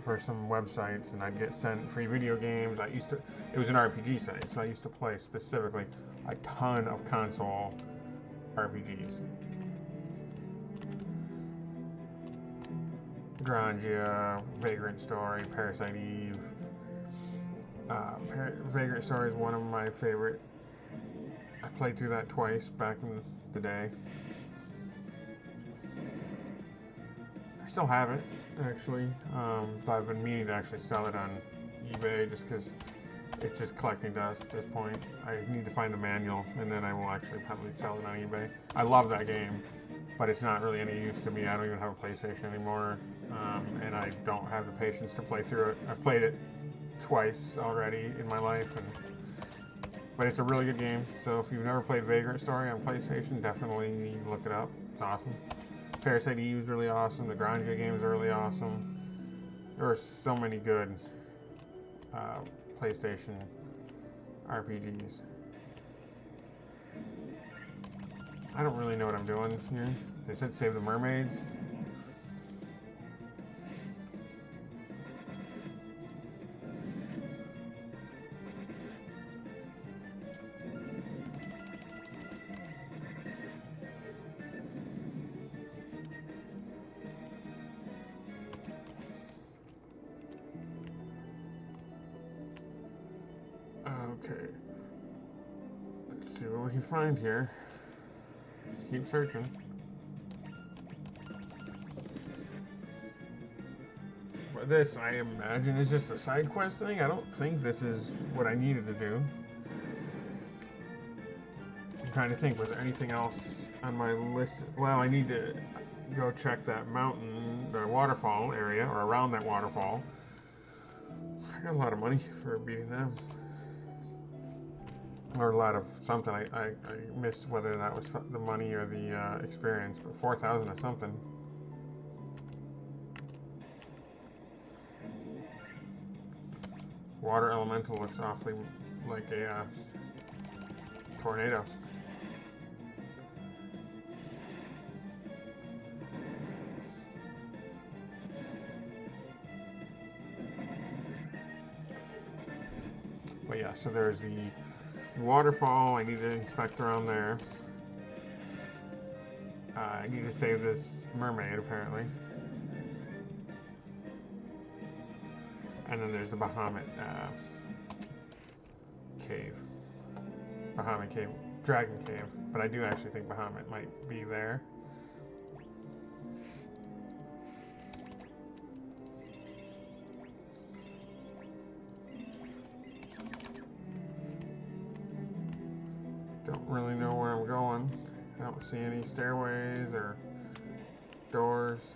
for some websites, and I'd get sent free video games. It was an RPG site, so I used to play specifically a ton of console RPGs. Grandia, Vagrant Story, Parasite Eve. Vagrant Story is one of my favorite. I played through that twice back in the day. I still have it, actually, but I've been meaning to actually sell it on eBay just because it's just collecting dust at this point. I need to find the manual, and then I will actually probably sell it on eBay. I love that game, but it's not really any use to me. I don't even have a PlayStation anymore, and I don't have the patience to play through it. I've played it twice already in my life, but it's a really good game. So if you've never played Vagrant Story on PlayStation, definitely need to look it up. It's awesome. Parasite Eve is really awesome. The Grandia games are really awesome. There are so many good PlayStation RPGs. I don't really know what I'm doing here. They said save the mermaids. Okay. Let's see what we can find here. Just keep searching. But this, I imagine, is just a side quest thing. I don't think this is what I needed to do. I'm trying to think, was there anything else on my list? Well, I need to go check that mountain, the waterfall area, or around that waterfall. I got a lot of money for beating them. Or a lot of something. I missed whether that was the money or the experience, but 4,000 or something. Water elemental looks awfully like a tornado. But yeah, so there's the waterfall. I need to inspect around there. I need to save this mermaid, apparently. And then there's the Bahamut cave. Bahamut cave. Dragon cave. But I do actually think Bahamut might be there. Don't really know where I'm going. I don't see any stairways or doors.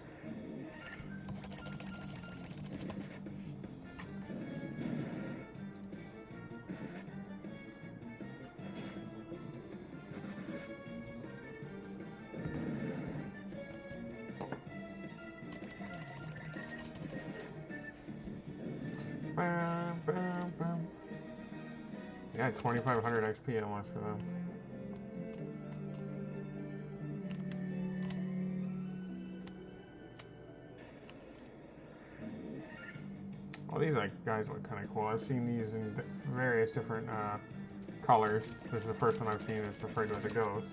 Bam, bam, bam. Yeah, 2,500 XP almost for them. Well, these guys look kind of cool. I've seen these in various different colors. This is the first one I've seen that's referred to as a ghost.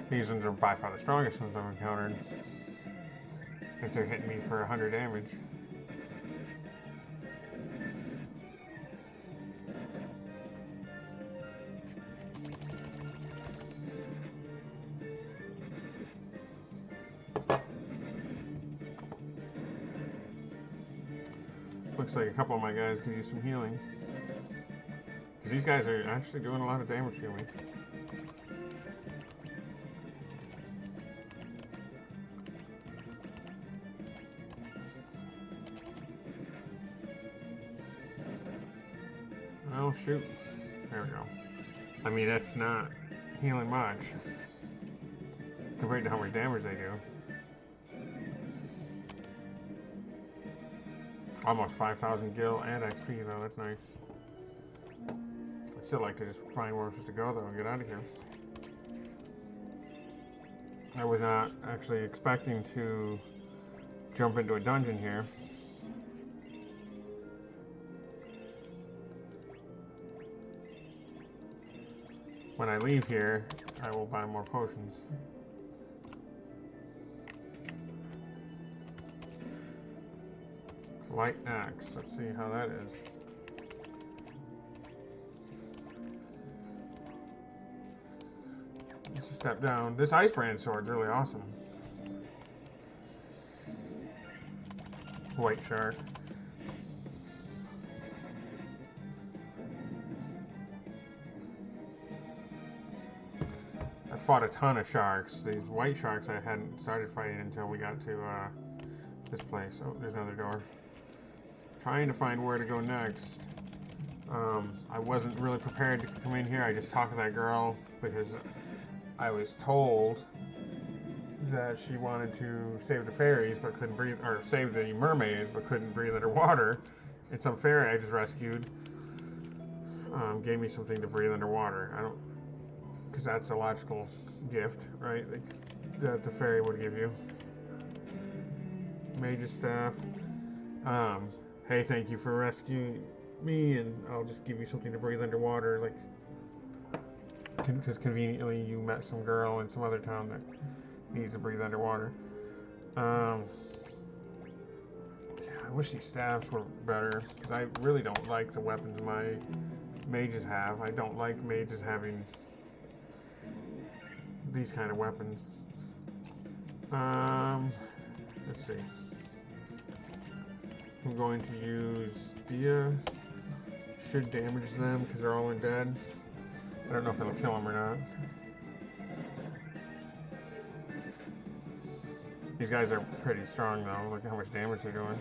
These ones are by far the strongest ones I've encountered. If they're hitting me for 100 damage. Looks like a couple of my guys could use some healing. Because these guys are actually doing a lot of damage to me. Oh shoot. There we go. I mean, that's not healing much compared to how much damage they do. Almost 5,000 gil and XP though, that's nice. I'd still like to just find where we're supposed to go though and get out of here. I was not actually expecting to jump into a dungeon here. When I leave here, I will buy more potions. Light axe, let's see how that is. Let's just step down. This ice brand sword's really awesome. White shark. I fought a ton of sharks. These white sharks I hadn't started fighting until we got to this place. Oh, there's another door. Trying to find where to go next. I wasn't really prepared to come in here. I just talked to that girl because I was told that she wanted to save the fairies but couldn't breathe, or save the mermaids but couldn't breathe underwater. And some fairy I just rescued gave me something to breathe underwater. I don't, because that's a logical gift, right? That the fairy would give you. Mage's staff. Hey, thank you for rescuing me, and I'll just give you something to breathe underwater. Like, because conveniently you met some girl in some other town that needs to breathe underwater. Yeah, I wish these staffs were better, because I really don't like the weapons my mages have. I don't like mages having these kind of weapons. Let's see. I'm going to use Dia. Should damage them because they're all undead. I don't know if it'll kill them or not. These guys are pretty strong though. Look at how much damage they're doing.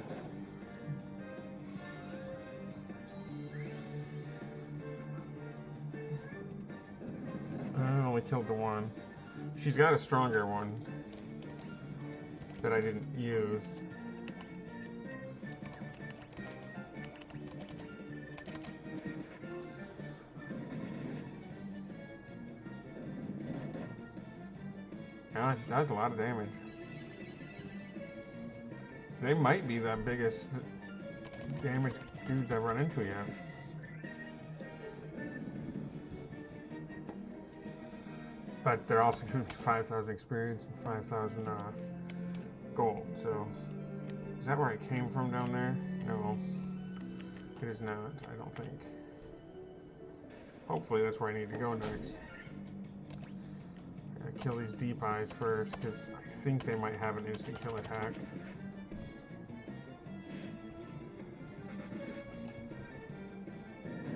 I only killed the one. She's got a stronger one that I didn't use. Yeah, that does a lot of damage. They might be the biggest damage dudes I've run into yet. But they're also giving me 5,000 experience and 5,000 gold. So, is that where I came from down there? No, it is not. I don't think. Hopefully, that's where I need to go next. I gotta kill these deep eyes first because I think they might have an instant kill attack.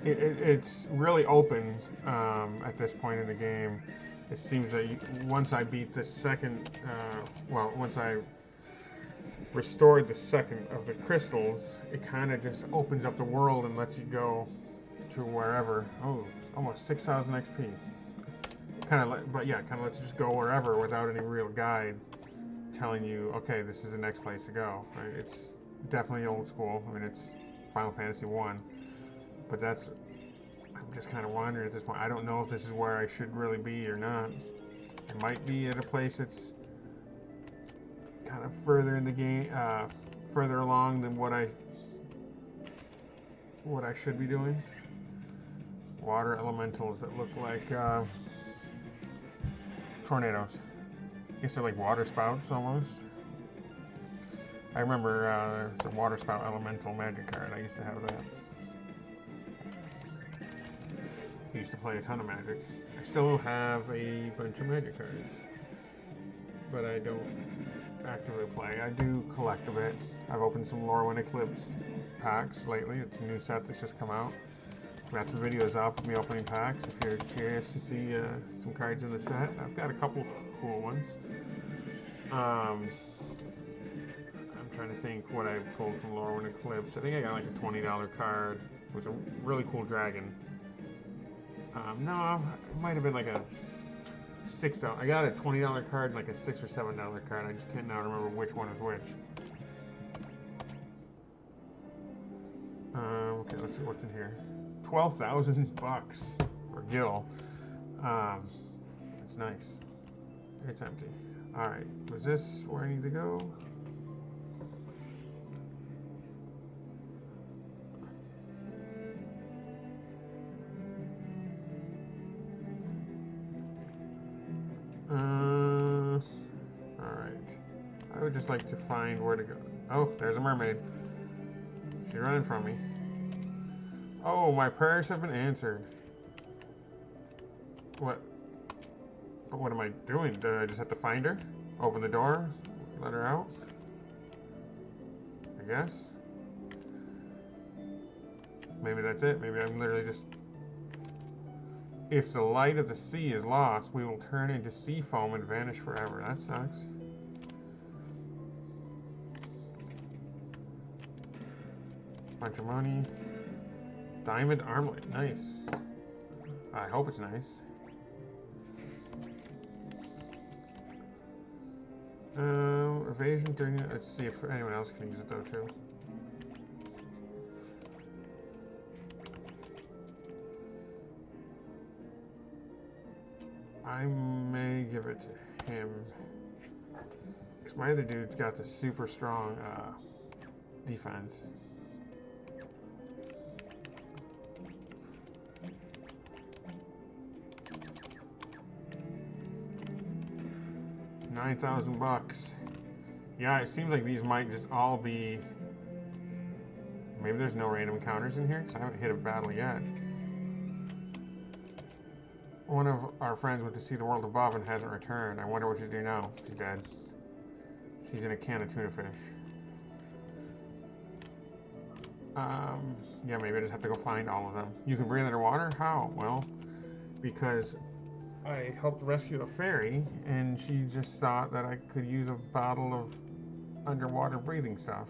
It's really open at this point in the game. It seems that once I beat the second, once I restored the second of the crystals, it kind of just opens up the world and lets you go to wherever. Oh, it's almost 6,000 XP. Kind of lets you just go wherever without any real guide telling you, okay, this is the next place to go. Right? It's definitely old school. I mean, it's Final Fantasy 1. But that's, I'm just kind of wondering at this point. I don't know if this is where I should really be or not. I might be at a place that's kind of further in the game, further along than what I should be doing. Water elementals that look like tornadoes. I guess they're like water spouts almost. I remember it's a water spout elemental magic card. I used to have that. I used to play a ton of Magic. I still have a bunch of Magic cards, but I don't actively play. I do collect a bit. I've opened some Lorwyn Eclipsed packs lately. It's a new set that's just come out. I've got some videos up of me opening packs if you're curious to see some cards in the set. I've got a couple cool ones. I'm trying to think what I pulled from Lorwyn Eclipse. I think I got like a $20 card. It was a really cool dragon. No, it might have been like a $6. I got a $20 card and like a $6 or $7 card. I just can't now remember which one is which. Okay, let's see what's in here. $12,000 for Gil. That's nice. It's empty. All right, was this where I need to go? Alright. I would just like to find where to go. Oh, there's a mermaid. She's running from me. Oh, my prayers have been answered. What? But what am I doing? Do I just have to find her? Open the door? Let her out? I guess? Maybe that's it. Maybe I'm literally just... If the light of the sea is lost, we will turn into sea foam and vanish forever. That sucks. Bunch of money. Diamond armlet. Nice. I hope it's nice. Evasion 30. Let's see if anyone else can use it though too. I may give it to him. Because my other dude's got the super strong defense. $9,000. Yeah, it seems like these might just all be... Maybe there's no random encounters in here, because I haven't hit a battle yet. One of our friends went to see the world above and hasn't returned. I wonder what she's doing now. She's dead. She's in a can of tuna fish. Yeah, maybe I just have to go find all of them. You can breathe underwater? How? Well, because I helped rescue a fairy, and she just thought that I could use a bottle of underwater breathing stuff.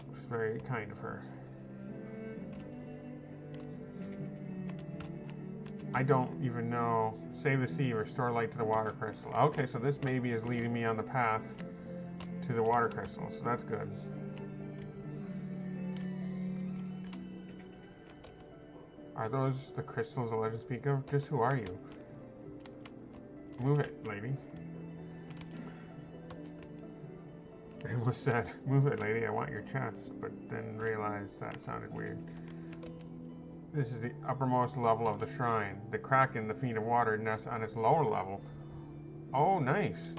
Which is very kind of her. I don't even know. Save the sea, restore light to the water crystal. Okay, so this maybe is leading me on the path to the water crystal, so that's good. Are those the crystals the legends speak of? Just who are you? Move it, lady. It was said, move it, lady, I want your chest, but then realized that sounded weird. This is the uppermost level of the shrine. The Kraken, the Fiend of Water, nests on its lower level. Oh, nice.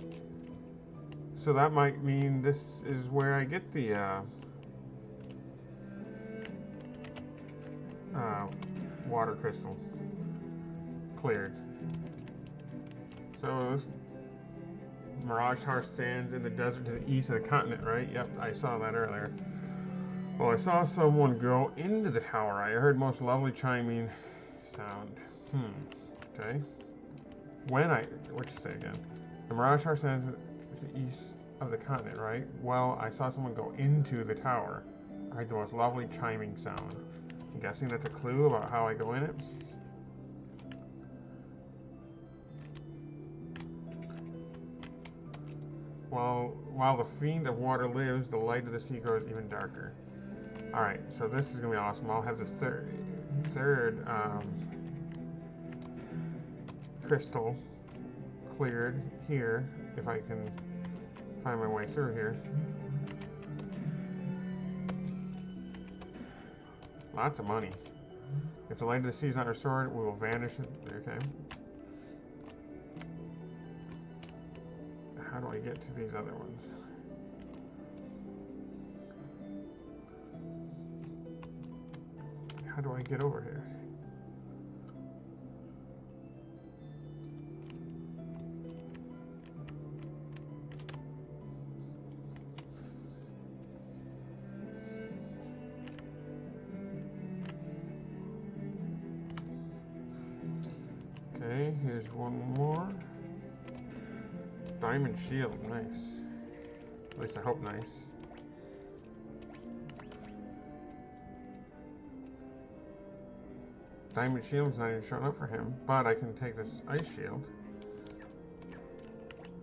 So that might mean this is where I get the water crystal cleared. So this Mirage Tower stands in the desert to the east of the continent, right? Yep, I saw that earlier. Well, I saw someone go into the tower. I heard most lovely chiming sound. Okay. What'd you say again? The Mirage Tower stands to the east of the continent, right? Well, I saw someone go into the tower. I heard the most lovely chiming sound. I'm guessing that's a clue about how I go in it. While the fiend of water lives, the light of the sea grows even darker. Alright, so this is going to be awesome. I'll have the third crystal cleared here, if I can find my way through here. Lots of money. If the light of the sea is not restored, we will vanish. Okay. How do I get to these other ones? How do I get over here? Okay, here's one more. Diamond shield, nice. At least I hope nice. Diamond shield's not even showing up for him, but I can take this ice shield.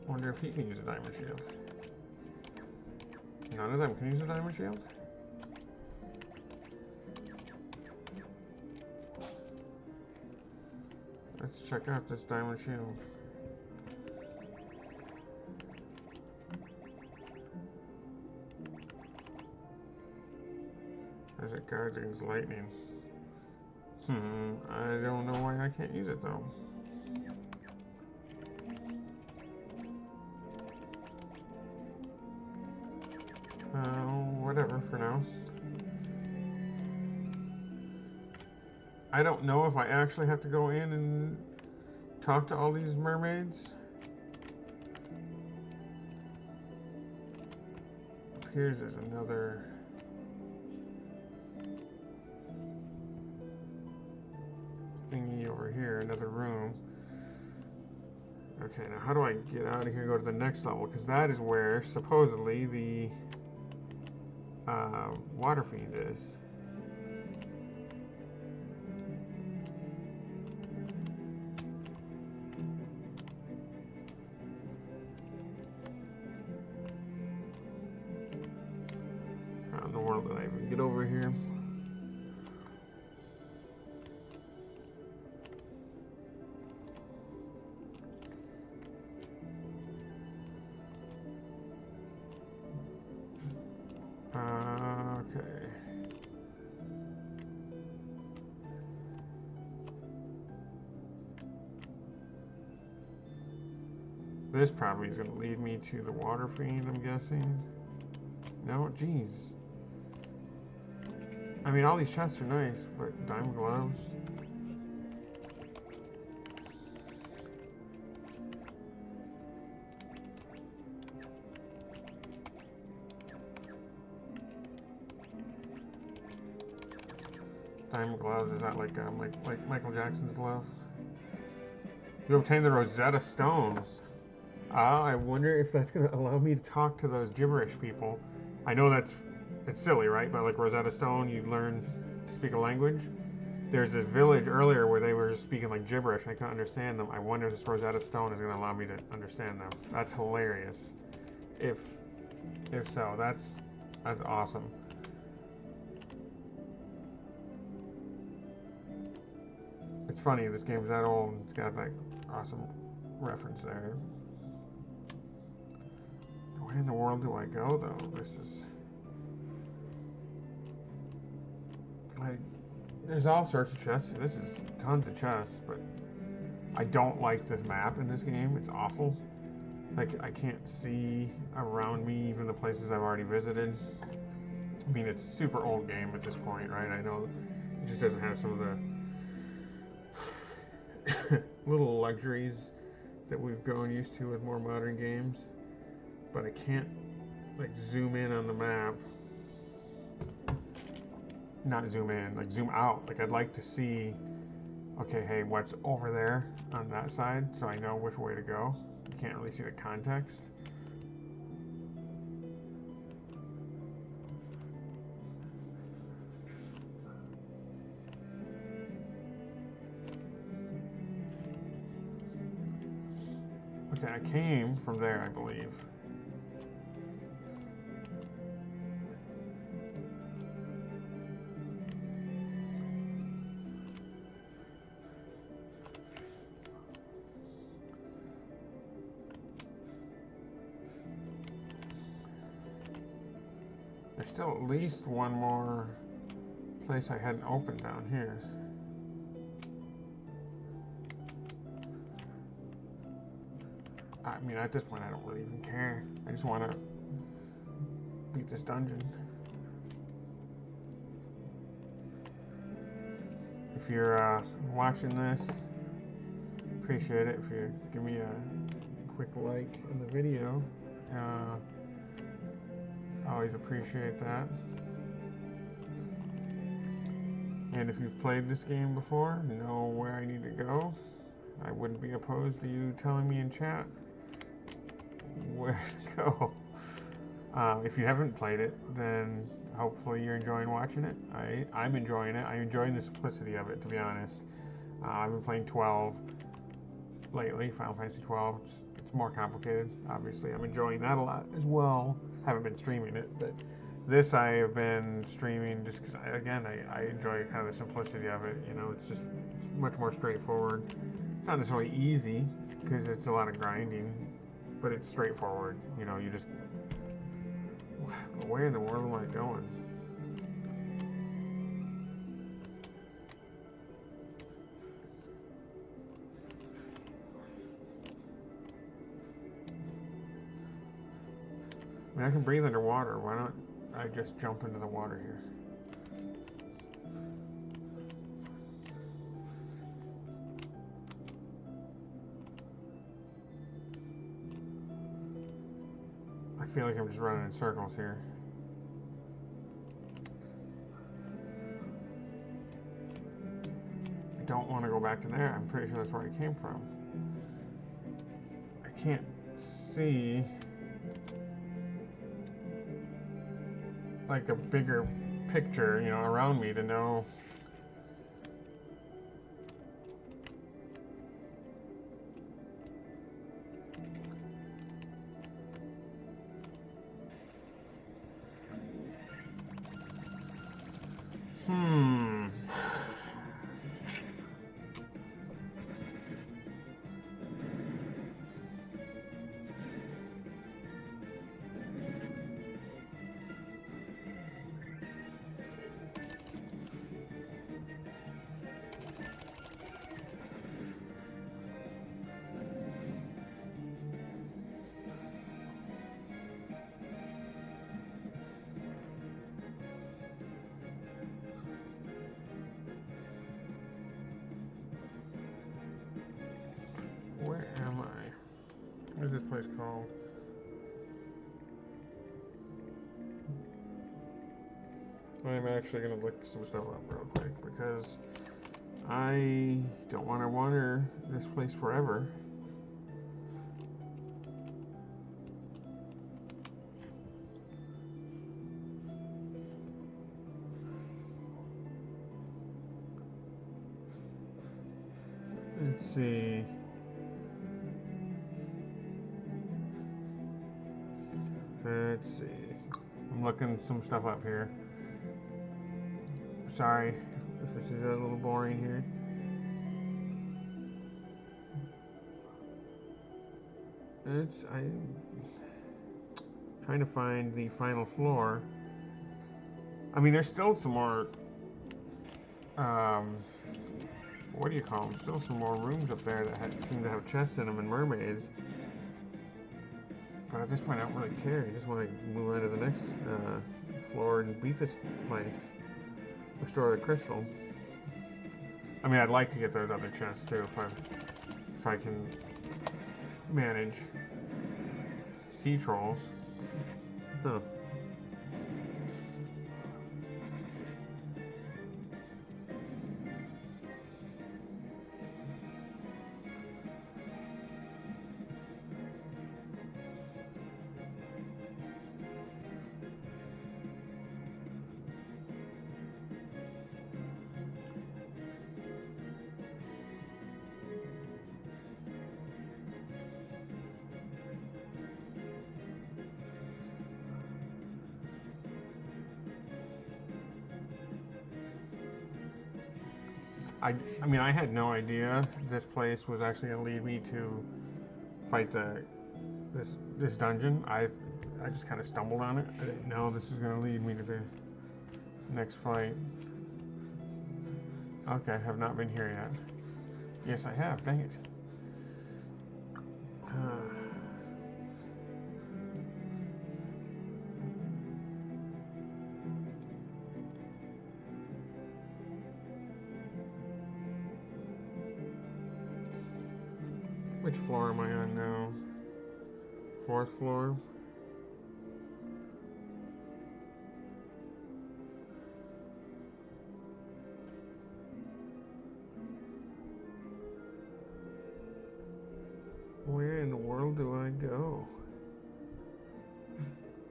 Wonder if he can use a diamond shield. None of them can use a diamond shield? Let's check out this diamond shield. As it guards against lightning. I don't know why I can't use it though. Whatever for now. I don't know if I actually have to go in and talk to all these mermaids. Here's another. Thingy over here, another room. Okay, now how do I get out of here and go to the next level? Because that is where supposedly the water fiend is. How in the world did I even get over here? Okay. This probably is going to lead me to the water fiend, I'm guessing. No, geez. I mean, all these chests are nice, but diamond gloves. Diamond gloves, is that like Michael Jackson's glove? You obtain the Rosetta Stone. I wonder if that's going to allow me to talk to those gibberish people. I know it's silly, right? But like Rosetta Stone, you learn to speak a language. There's this village earlier where they were just speaking like gibberish. I couldn't understand them. I wonder if this Rosetta Stone is going to allow me to understand them. That's hilarious. If so, that's awesome. It's funny, this game's that old, it's got that awesome reference there. Where in the world do I go, though? This is... there's all sorts of chests. This is tons of chests, but I don't like the map in this game. It's awful. Like, I can't see around me, even the places I've already visited. I mean, it's a super old game at this point, right? I know it just doesn't have some of the little luxuries that we've grown used to with more modern games, but I can't like zoom in on the map. Not zoom in, like zoom out. Like I'd like to see, okay, hey, what's over there on that side, so I know which way to go. You can't really see the context. Okay, I came from there, I believe. There's still at least one more place I hadn't opened down here. I mean, at this point, I don't really even care. I just want to beat this dungeon. If you're watching this, appreciate it. If you give me a quick like in the video, always appreciate that. And if you've played this game before, know where I need to go. I wouldn't be opposed to you telling me in chat where to go. If you haven't played it, then hopefully you're enjoying watching it. I'm enjoying it. I'm enjoying the simplicity of it, to be honest. I've been playing 12 lately, Final Fantasy 12. It's more complicated, obviously. I'm enjoying that a lot as well. Haven't been streaming it, but this I have been streaming just because, I enjoy kind of the simplicity of it. You know, it's much more straightforward. It's not necessarily easy because it's a lot of grinding, but it's straightforward. You know, you just... Where in the world am I going? I mean, I can breathe underwater. Why don't I just jump into the water here? I feel like I'm just running in circles here. I don't want to go back in there. I'm pretty sure that's where I came from. I can't see like a bigger picture, you know, around me to know. Where am I? What is this place called? I'm actually going to look some stuff up real quick because I don't want to wander this place forever. Let's see. Let's see. I'm looking some stuff up here. Sorry if this is a little boring here. I'm trying to find the final floor. I mean, there's still some more, what do you call them? Still some more rooms up there that seem to have chests in them and mermaids. But at this point, I don't really care. I just want to move on to the next floor and beat this place. Restore the crystal. I mean, I'd like to get those other chests too if I can manage. Sea trolls. Huh. I mean, I had no idea this place was actually going to lead me to fight this dungeon. I just kind of stumbled on it. I didn't know this was going to lead me to the next fight. Okay, I have not been here yet. Yes, I have. Dang it. Which floor am I on now? 4th floor? Where in the world do I go?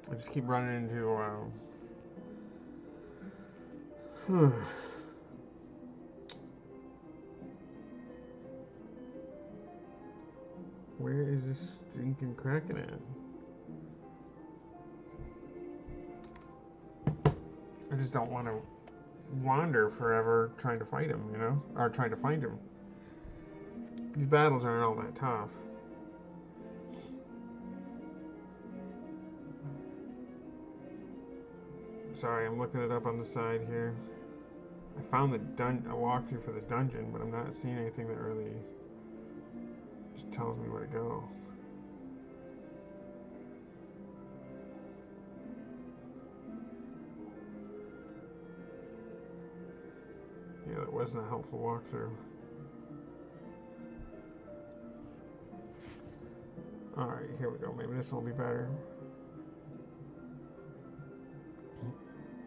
I just keep running into, Where is this stinking Kraken at? I just don't want to wander forever trying to fight him, you know? Or trying to find him. These battles aren't all that tough. Sorry, I'm looking it up on the side here. I found a walkthrough for this dungeon, but I'm not seeing anything that really just tells me where to go. Yeah, that wasn't a helpful walkthrough. Alright, here we go. Maybe this will be better.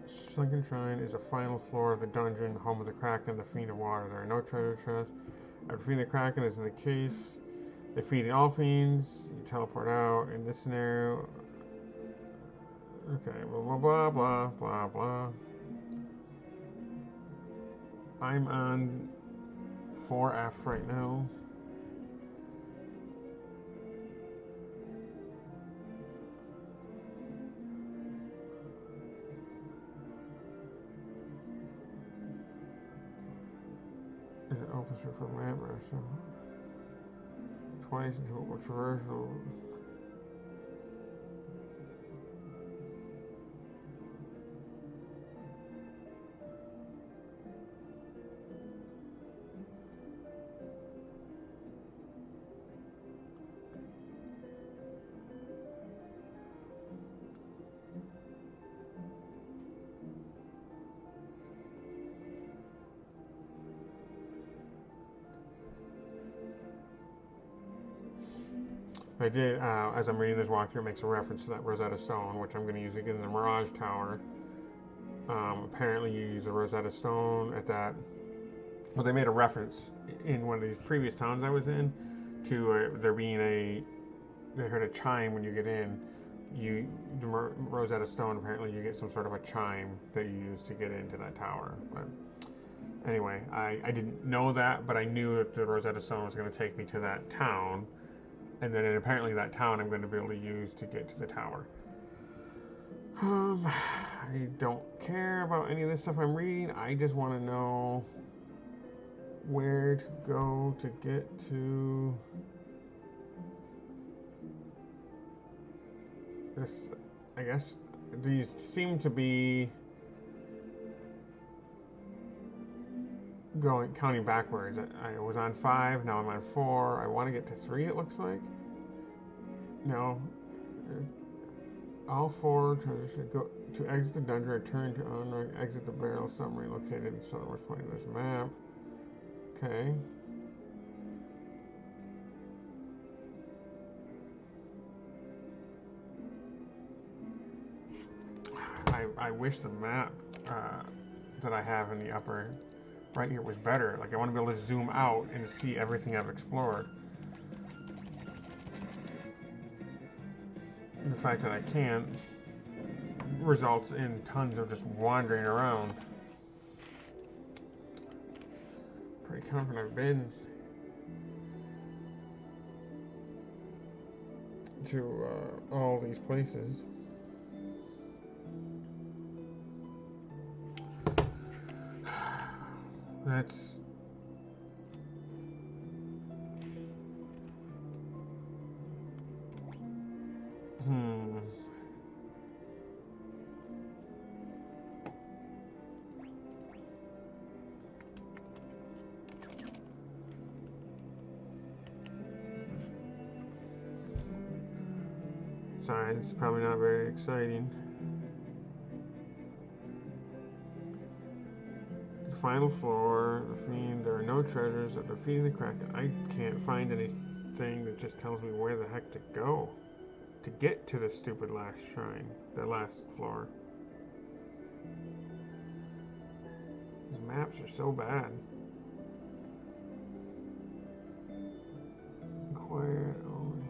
Sunken Shrine is a final floor of the dungeon, home of the Kraken, the Fiend of Water. There are no treasure chests. After defeating the Kraken, as in the case, defeating all fiends, you teleport out. In this scenario, okay, blah, blah, blah, blah, blah. I'm on 4F right now. Is it officer for map or so? Twice into a traversal. I did, as I'm reading this walkthrough, it makes a reference to that Rosetta Stone, which I'm going to use again in the Mirage Tower. Apparently you use the Rosetta Stone at that. Well, they made a reference in one of these previous towns I was in to there being they heard a chime when you get in. The Rosetta Stone, apparently you get some sort of a chime that you use to get into that tower. But anyway, I didn't know that, but I knew that the Rosetta Stone was going to take me to that town. And then apparently that town I'm going to be able to use to get to the tower. I don't care about any of this stuff I'm reading. I just want to know where to go to get to this. I guess these seem to be counting backwards. I was on 5, now I'm on 4. I want to get to 3, it looks like. No. All 4 treasures should go to exit the dungeon, return to unlock, exit the barrel submarine located in the southernmost point of this map. Okay. I wish the map that I have in the upper right here was better. Like, I want to be able to zoom out and see everything I've explored. The fact that I can't results in tons of just wandering around. Pretty confident I've been to all these places. That's outside. It's probably not very exciting. The final floor. There are no treasures. At defeating the Kraken, I can't find anything that just tells me where the heck to go to get to the stupid last shrine, the last floor. These maps are so bad. Quiet only.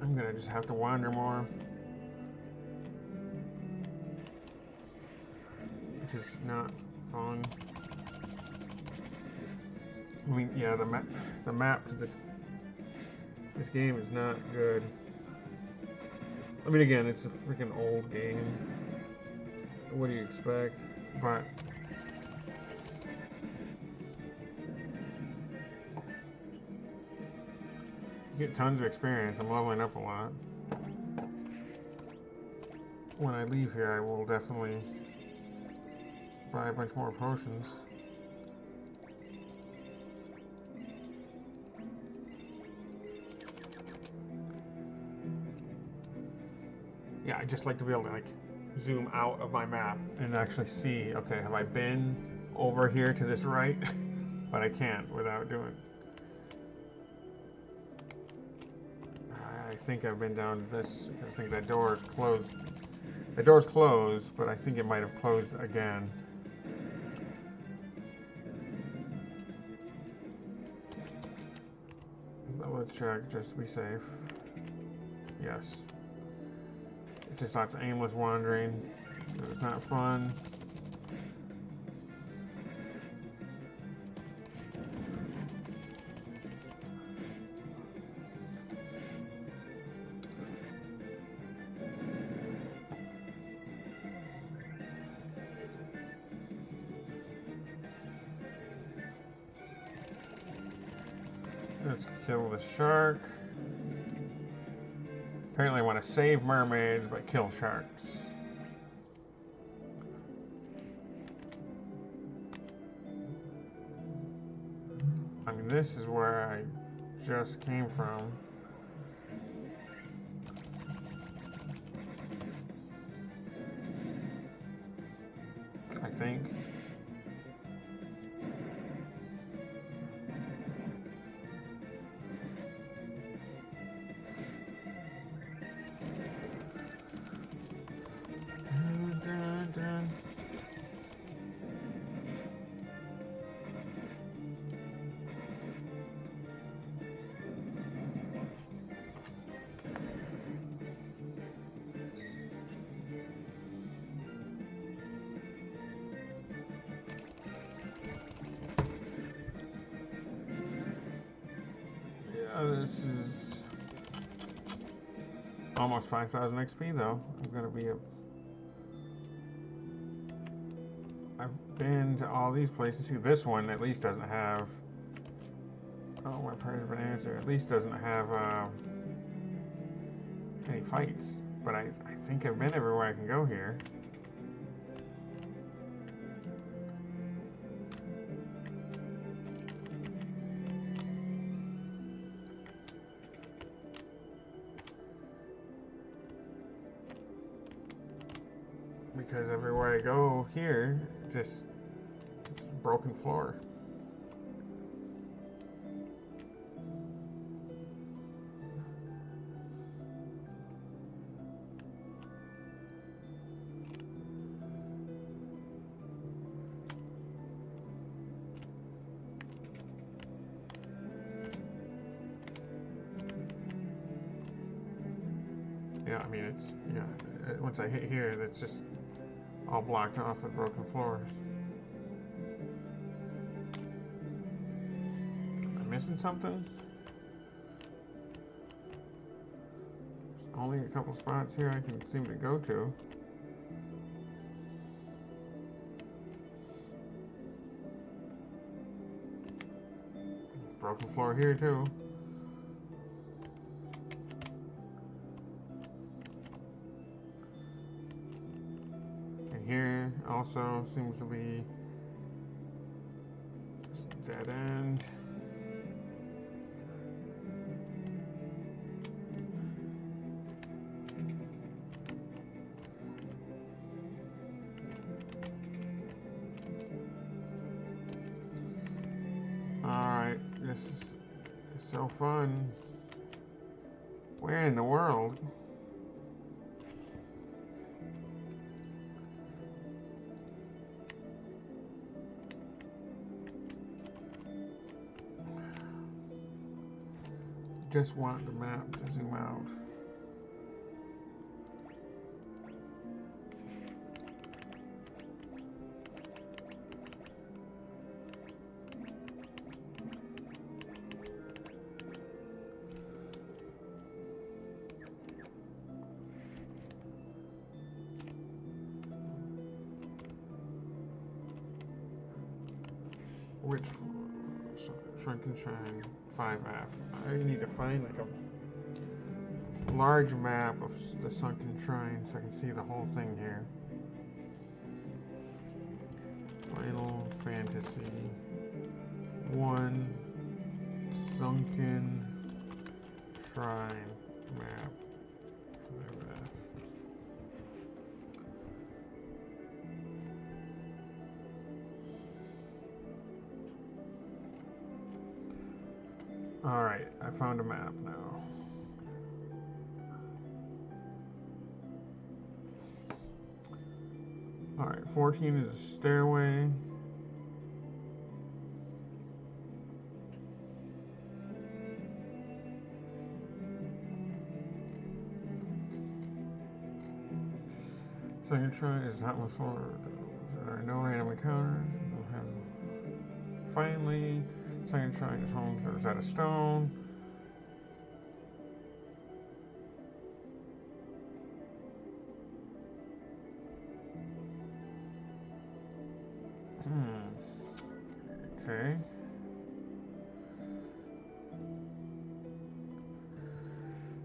I'm gonna just have to wander more, which is not fun. I mean, yeah, the map to this game is not good. I mean, again, it's a freaking old game. What do you expect? But you get tons of experience. I'm leveling up a lot. When I leave here, I will definitely buy a bunch more potions. Yeah, I just like to be able to like zoom out of my map and actually see, okay, have I been over here to this right? But I can't without doing. I think I've been down to this. I think that door is closed. The door's closed, but I think it might have closed again. But let's check, just to be safe. Yes. It's just lots of aimless wandering. It's not fun. Let's kill the shark. Apparently I want to save mermaids, but kill sharks. I mean, this is where I just came from. I think. This is almost 5,000 XP though. I'm gonna be I've been to all these places too. This one at least doesn't have. Oh, my prayers have been answered. At least doesn't have any fights. But I think I've been everywhere I can go here. Because everywhere I go here, just broken floor. Yeah, I mean, it's, yeah, once I hit here, that's just all blocked off with broken floors. Am I missing something? There's only a couple spots here I can seem to go to. Broken floor here too. And here. here also seems to be just a dead end. Alright, this is so fun. Where in the world? Just want the map to zoom out. Which Shrunken Shrine 5F? I need to find like a large map of the Sunken Shrine so I can see the whole thing here. Final Fantasy 1 Sunken Shrine map 5F. Alright, I found a map now. Alright, 14 is a stairway. Second try is not much forward. There are no random encounters. Finally, second try is home to Rosetta Stone. Okay.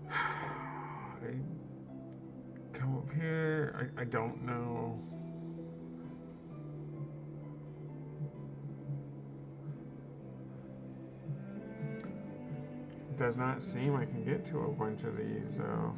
I come up here. I don't know. It does not seem I can get to a bunch of these, though.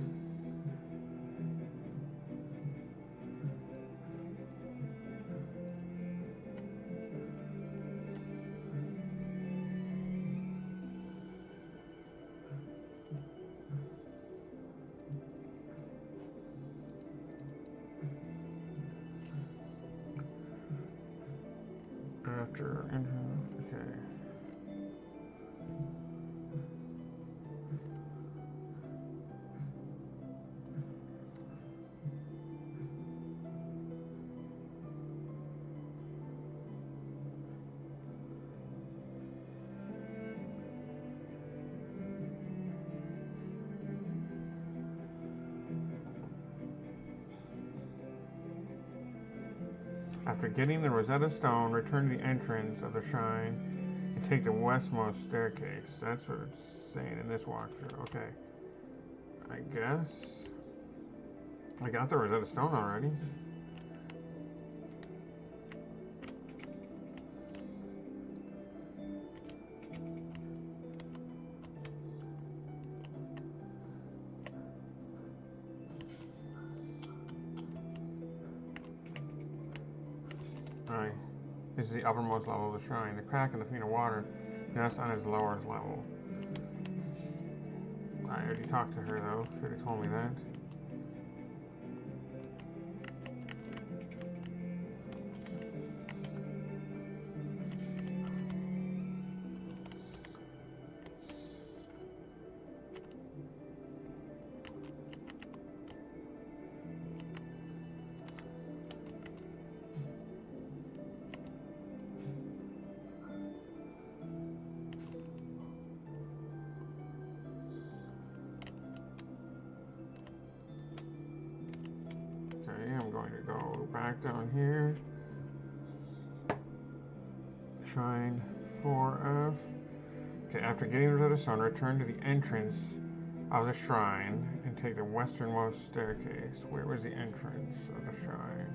After entering, okay. After getting the Rosetta Stone, return to the entrance of the shrine and take the westmost staircase. That's what it's saying in this walkthrough. Okay. I guess I got the Rosetta Stone already. Alright. This is the uppermost level of the shrine. The crack in the feet of water nests on its lowest level. I already talked to her though. She already told me that. I'm going to go back down here. Shrine 4F. Okay, after getting Rosetta Stone, return to the entrance of the shrine and take the westernmost staircase. Where was the entrance of the shrine?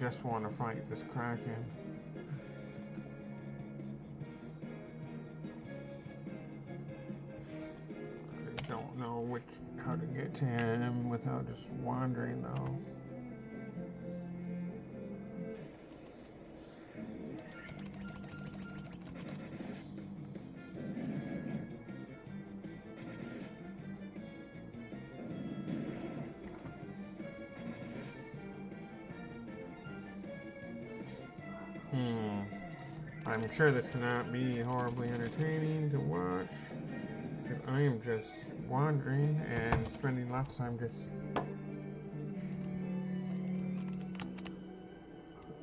just want to fight this Kraken. I don't know how to get to him without just wandering though. I'm sure this cannot be horribly entertaining to watch, because I am just wandering and spending lots of time just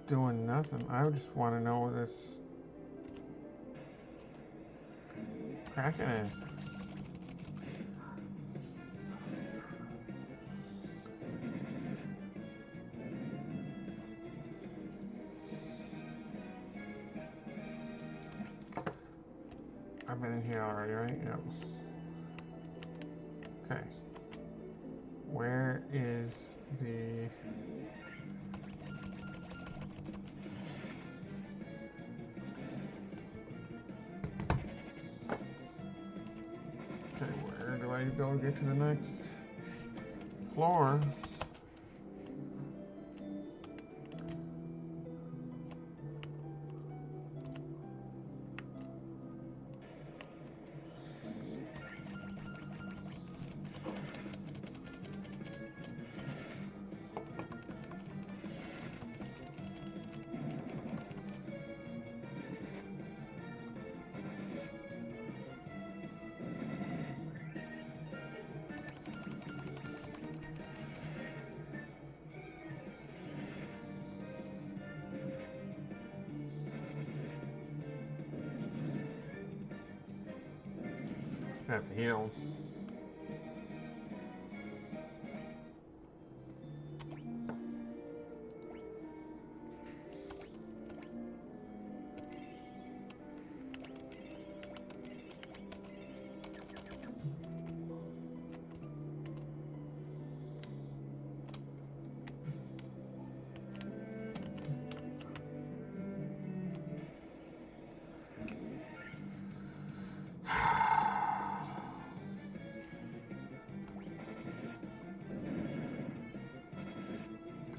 doing nothing. I just want to know where this Kraken is. I've been in here already, right? Yep. Okay. Where is the... Okay, where do I go to get to the next floor? I have to heal.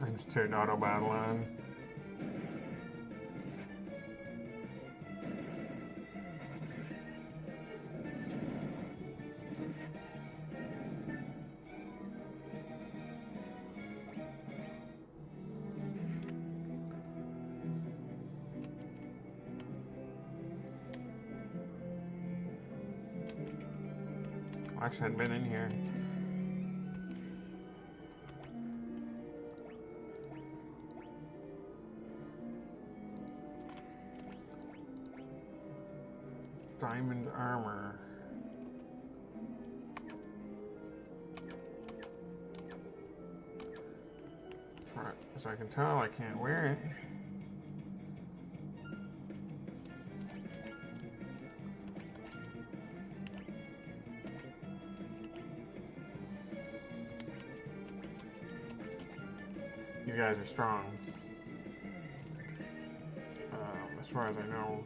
I just turned auto battle on. Actually, I'd been in here. Diamond armor. As I can tell, I can't wear it. These guys are strong. As far as I know.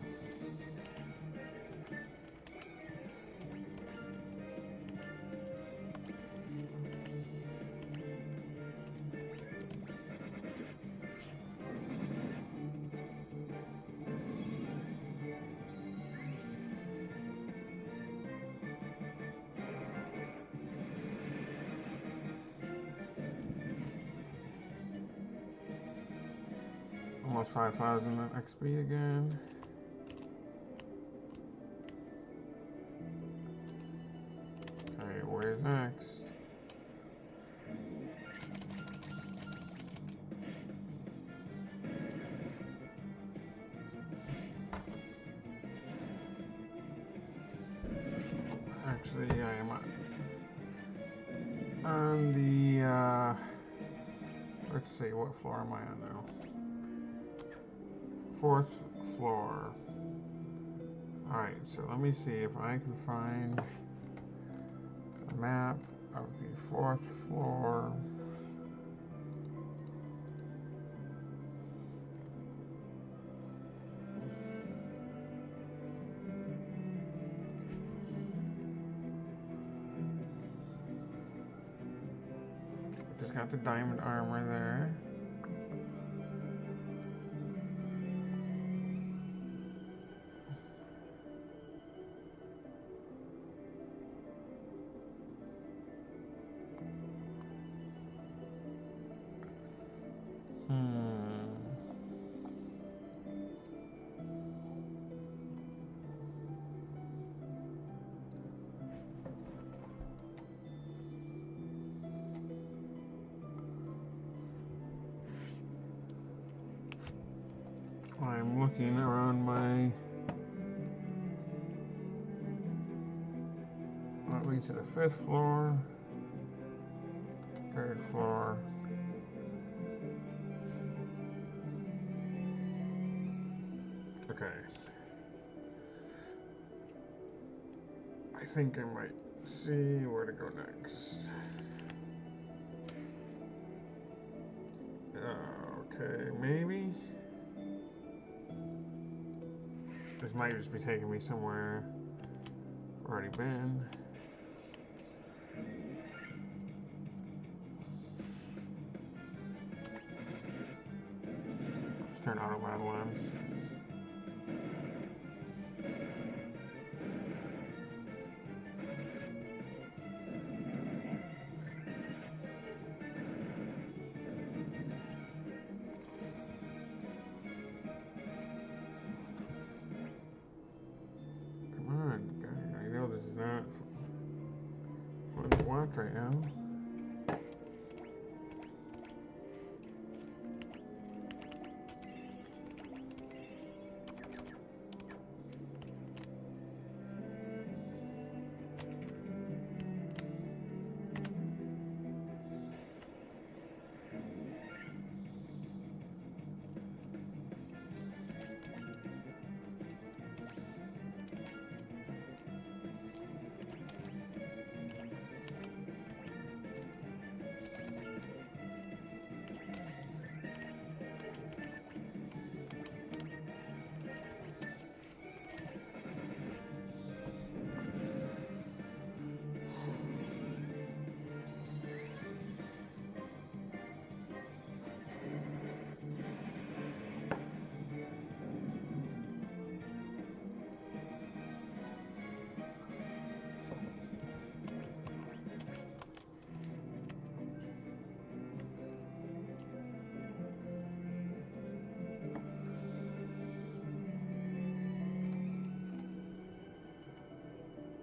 Almost 5,000 XP again. Okay, where's next? Actually, I am on the, let's see, what floor am I on now? 4th floor. Alright, so let me see if I can find a map of the 4th floor. Just got the diamond armor there. I'm looking around my... That leads to the 5th floor, 3rd floor. Okay. I think I might see where to go next. Okay, maybe. This might just be taking me somewhere I've already been. Let's turn auto battle on. Come on, guy. I know this is not fun to watch right now.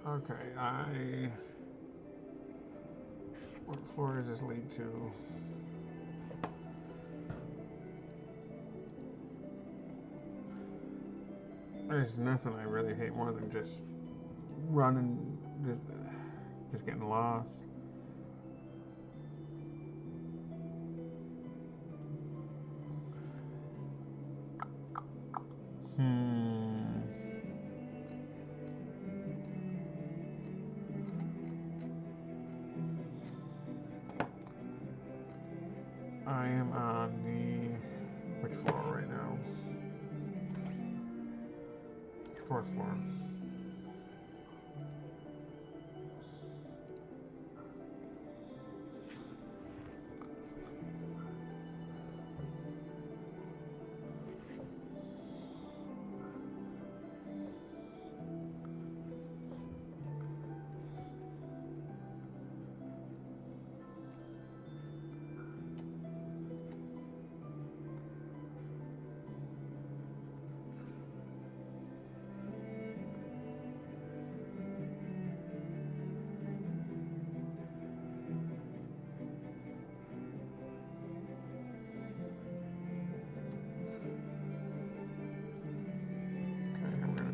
Okay, what floor does this lead to? There's nothing I really hate more than just running, just getting lost. I am on which floor right now? 4th floor.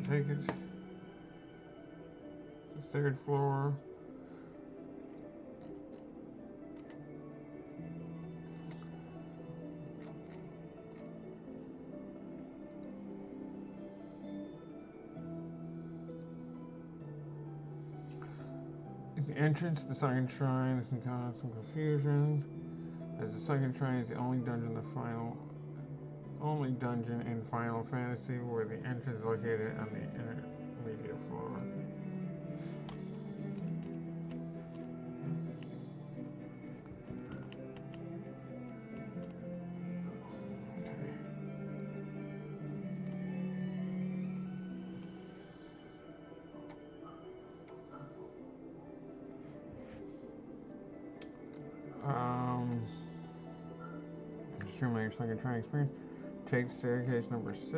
Take it. The 3rd floor. Is the entrance to the second shrine. This can cause some confusion, as the second shrine is the only dungeon in Final Fantasy where the entrance is located on the intermediate floor. extremely exciting trying experience. Take staircase number 6.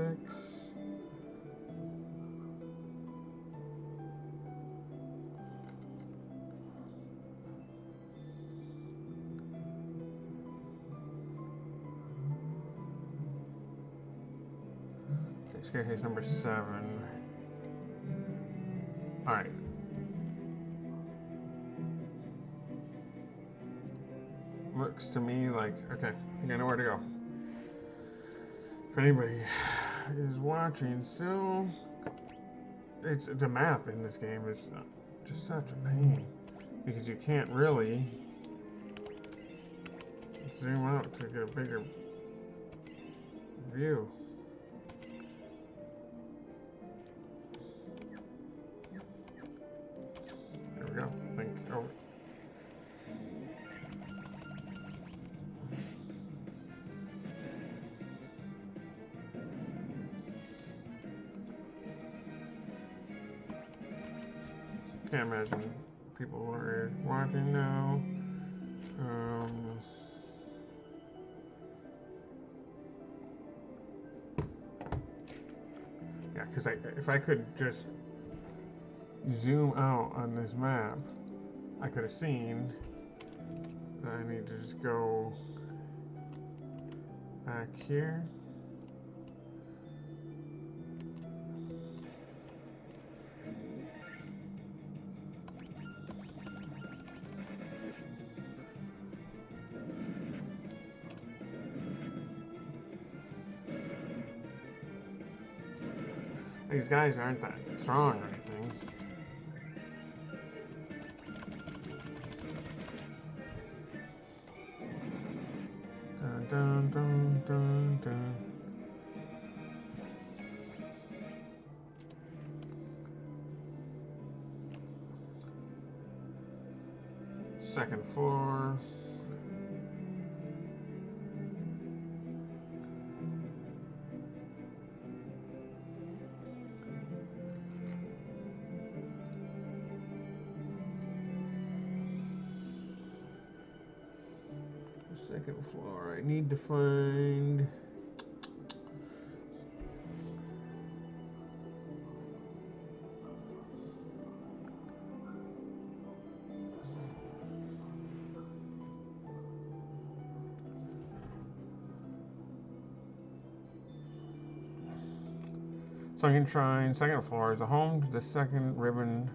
Staircase number 7. Alright. Looks to me like, okay, I think I know where to go. If anybody is watching still, it's the map in this game is just such a pain because you can't really zoom out to get a bigger view. There we go. Oh. Can't imagine people are watching now. Yeah, because if I could just zoom out on this map, I could have seen that I need to just go back here. These guys aren't that strong or anything. Dun, dun, dun, dun, dun. Second floor. Second floor. I need to find. Sunken Shrine, second floor, is a home to the second ribbon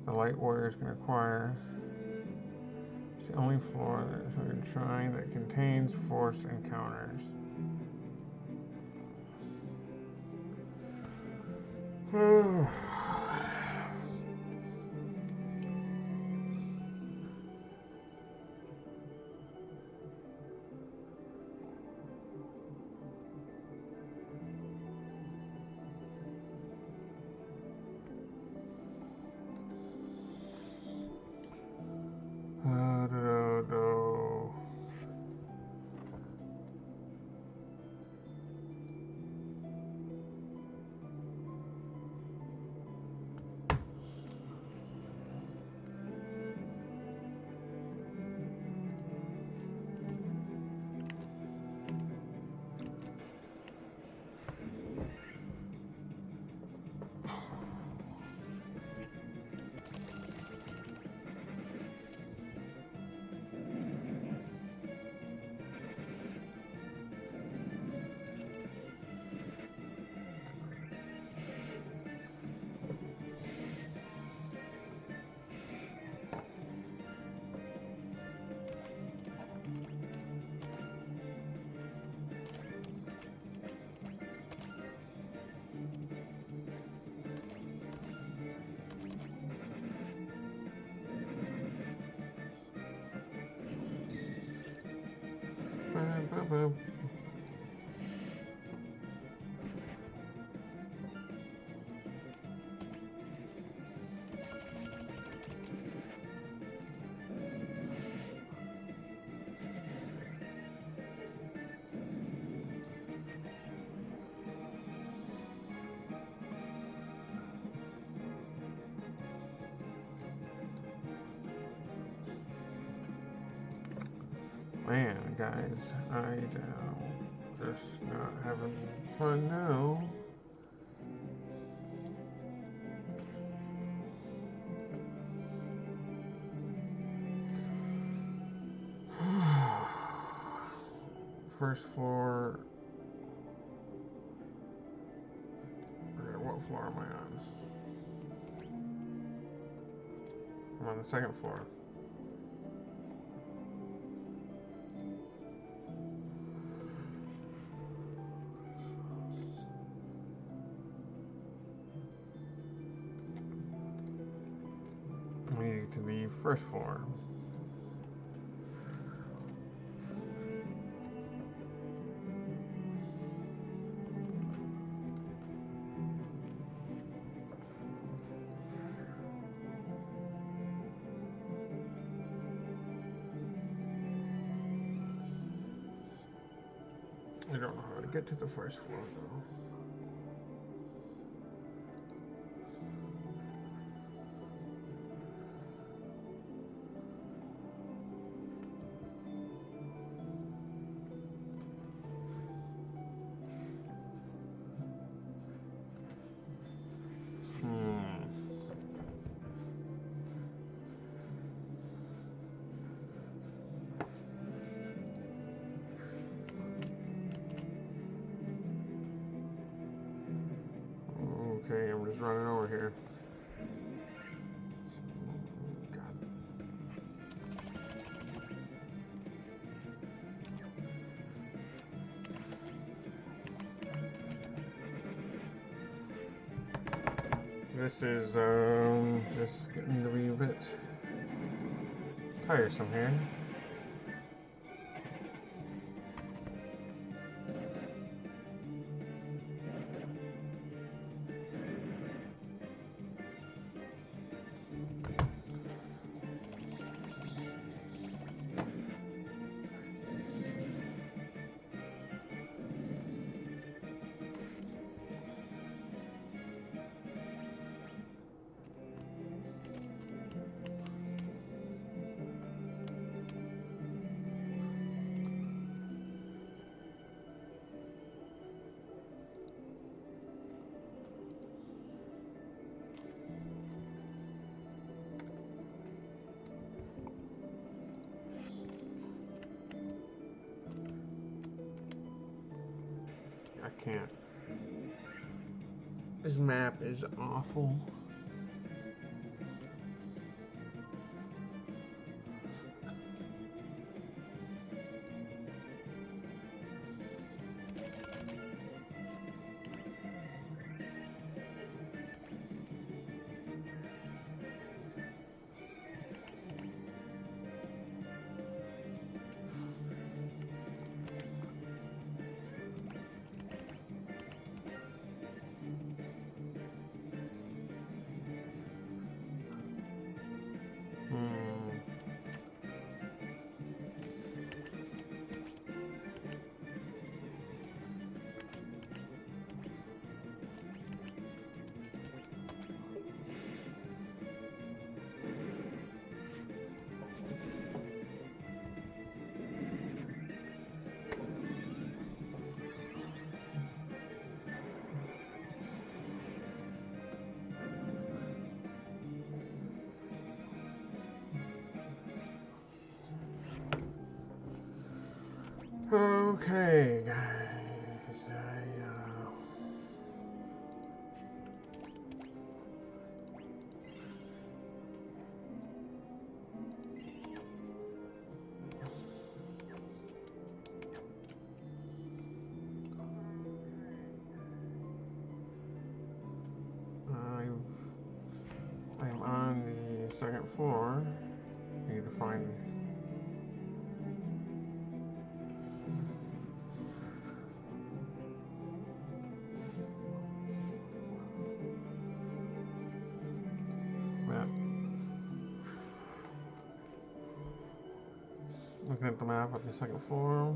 the Light Warriors can acquire. It's the only floor in the Sunken Shrine that contains forced encounters. Man, guys, I just not having fun now. First floor. What floor am I on? I'm on the second floor. We need to get to the first floor. I don't know how to get to the first floor though. Okay, I'm just running over here. God. This is just getting to be a bit tiresome here. I can't. This map is awful. Okay, guys, I'm on the second floor. Need to find. Looking at the map of the second floor.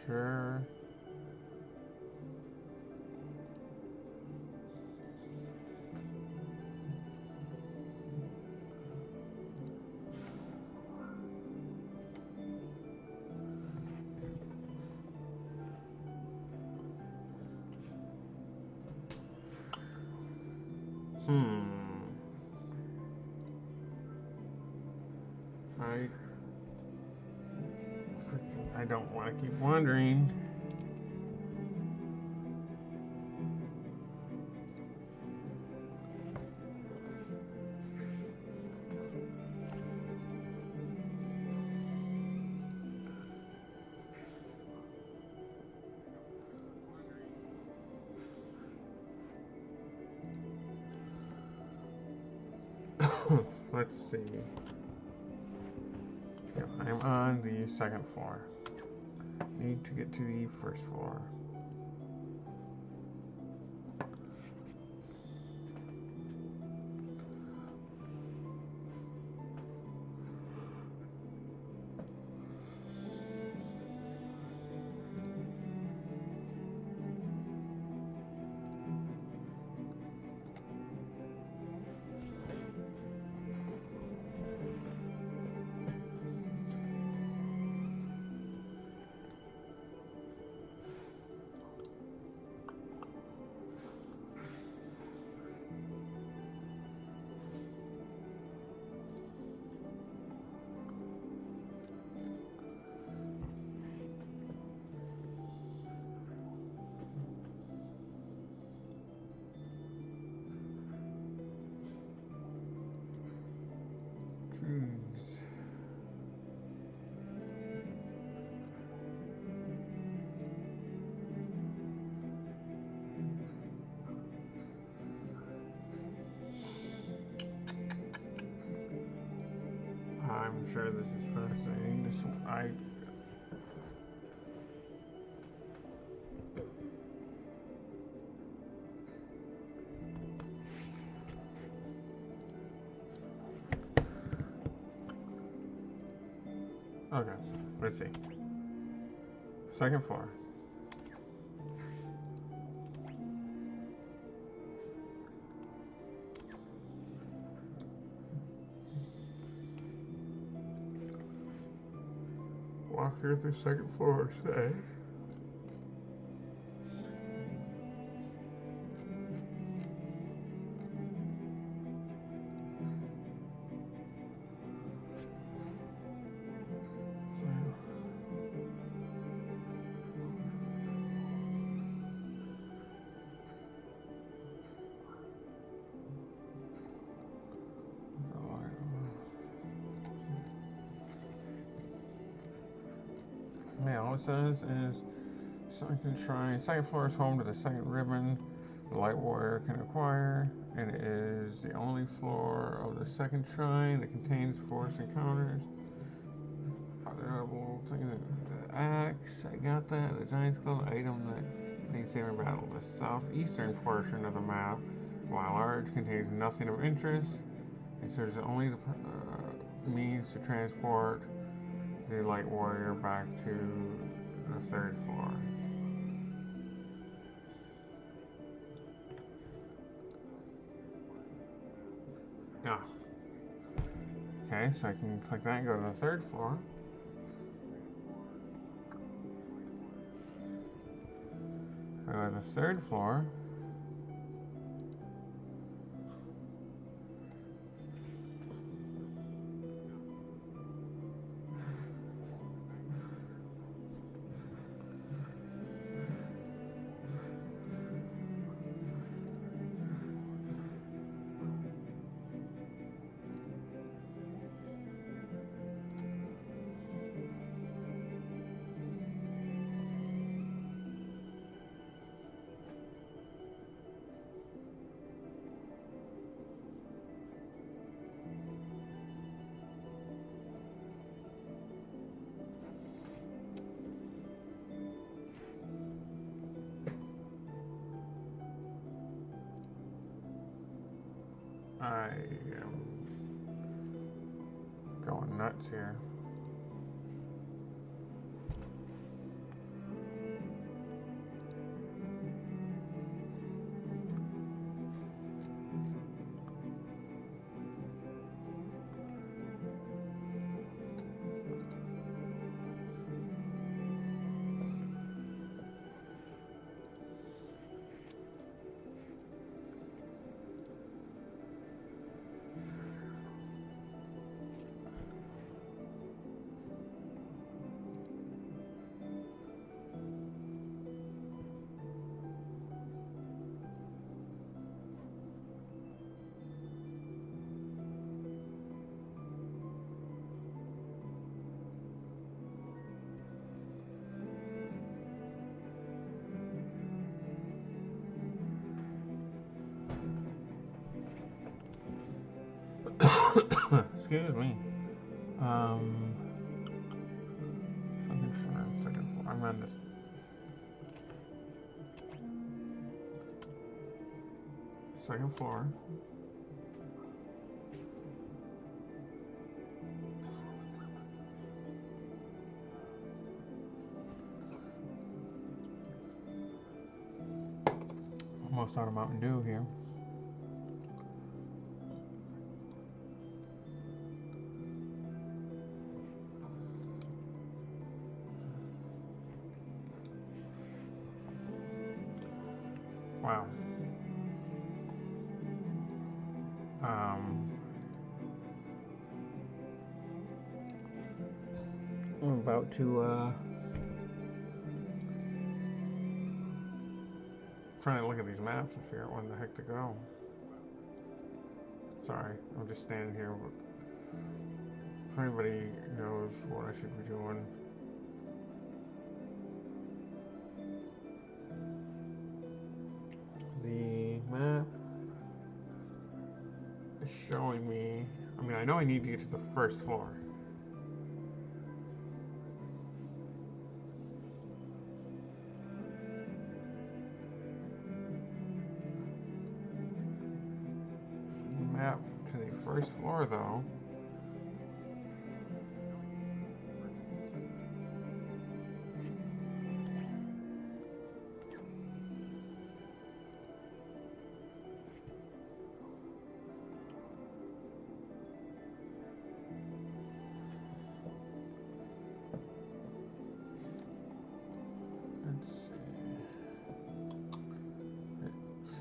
sure. Hmm. I I don't want to keep wondering. Let's see. Yep, I'm on the second floor. Need to get to the first floor. I'm sure this is fascinating. Okay, let's see. Second floor. Walk through the second floor, say. Yeah, all it says is second shrine. Second floor is home to the second ribbon the light warrior can acquire, and it is the only floor of the second shrine that contains force encounters. Notable things: the axe, I got that. The giant skull item that needs saving battle. The southeastern portion of the map, while large, contains nothing of interest. It serves only the means to transport the light warrior back to the third floor. Ah, okay, so I can click that and go to the third floor. Go to the third floor. I am going nuts here. Excuse me. Fucking sure, second floor. I'm on this. Second floor. Almost out of Mountain Dew here. Wow. I'm about to trying to look at these maps and figure out when the heck to go. Sorry, I'm just standing here. If anybody knows what I should be doing. The map is showing me. I mean, I know I need to get to the first floor. The map to the first floor, though. Let's see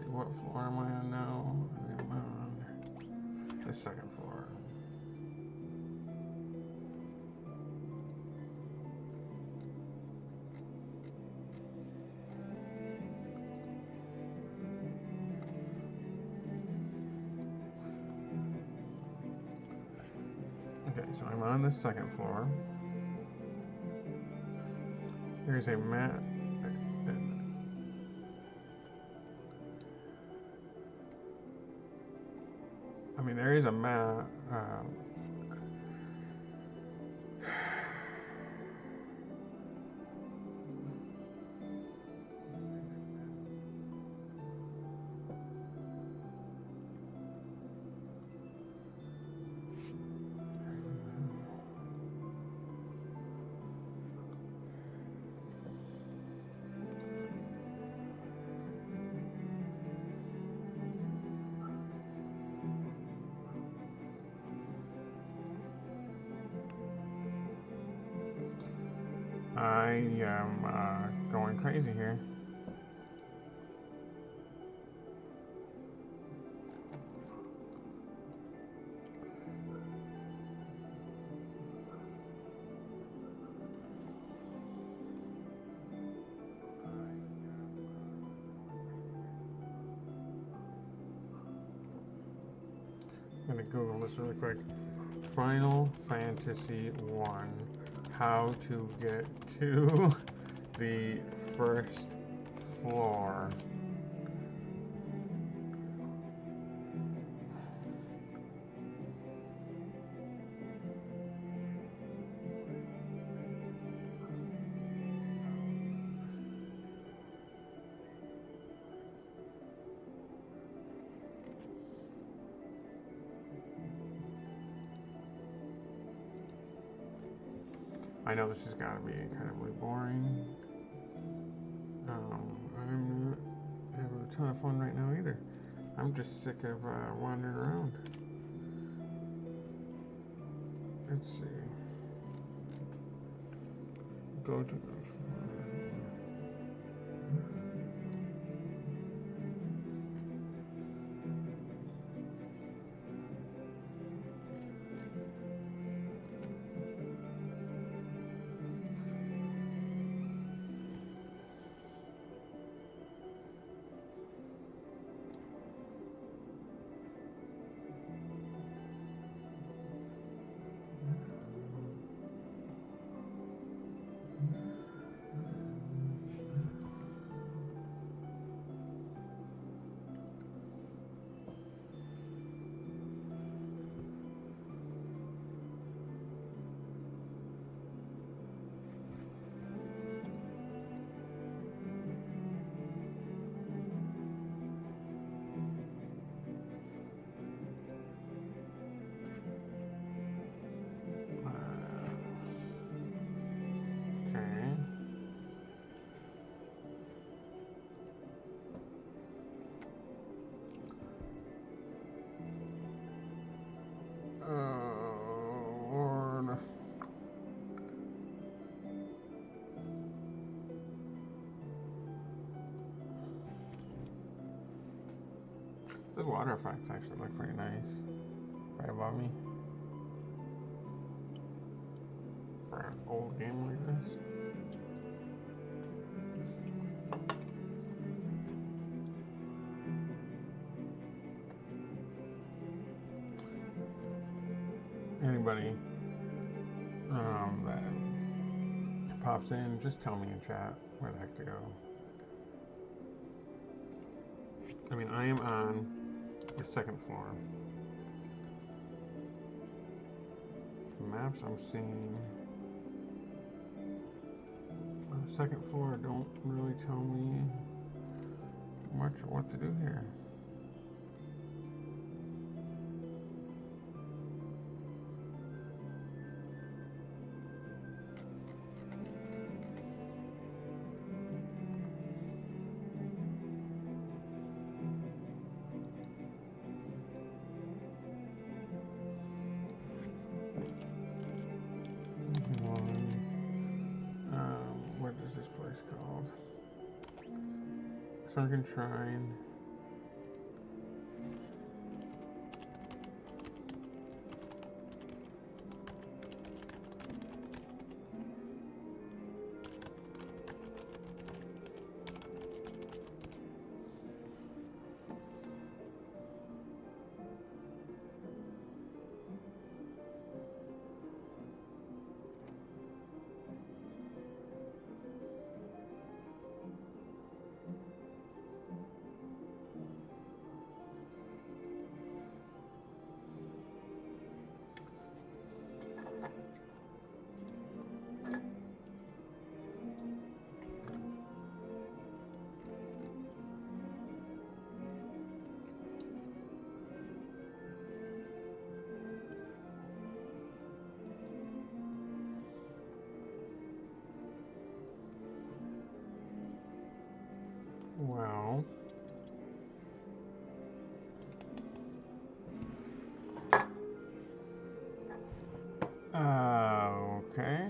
what floor am I on now? I'm on the second floor. Okay, so I'm on the second floor. Here's a map. I mean, there is a map. I am going crazy here. I'm gonna Google this really quick. Final Fantasy 1. How to get to the first floor. I know this is gotta be incredibly boring. I'm not having a ton of fun right now either. I'm just sick of wandering around. Let's see. Go to the Those water effects actually look pretty nice. Right above me. For an old game like this. Anybody that pops in, just tell me in chat where the heck to go. I mean, I am on the second floor. The maps I'm seeing on the second floor don't really tell me much of what to do here. What is this place called? Sunken Shrine. Well, okay.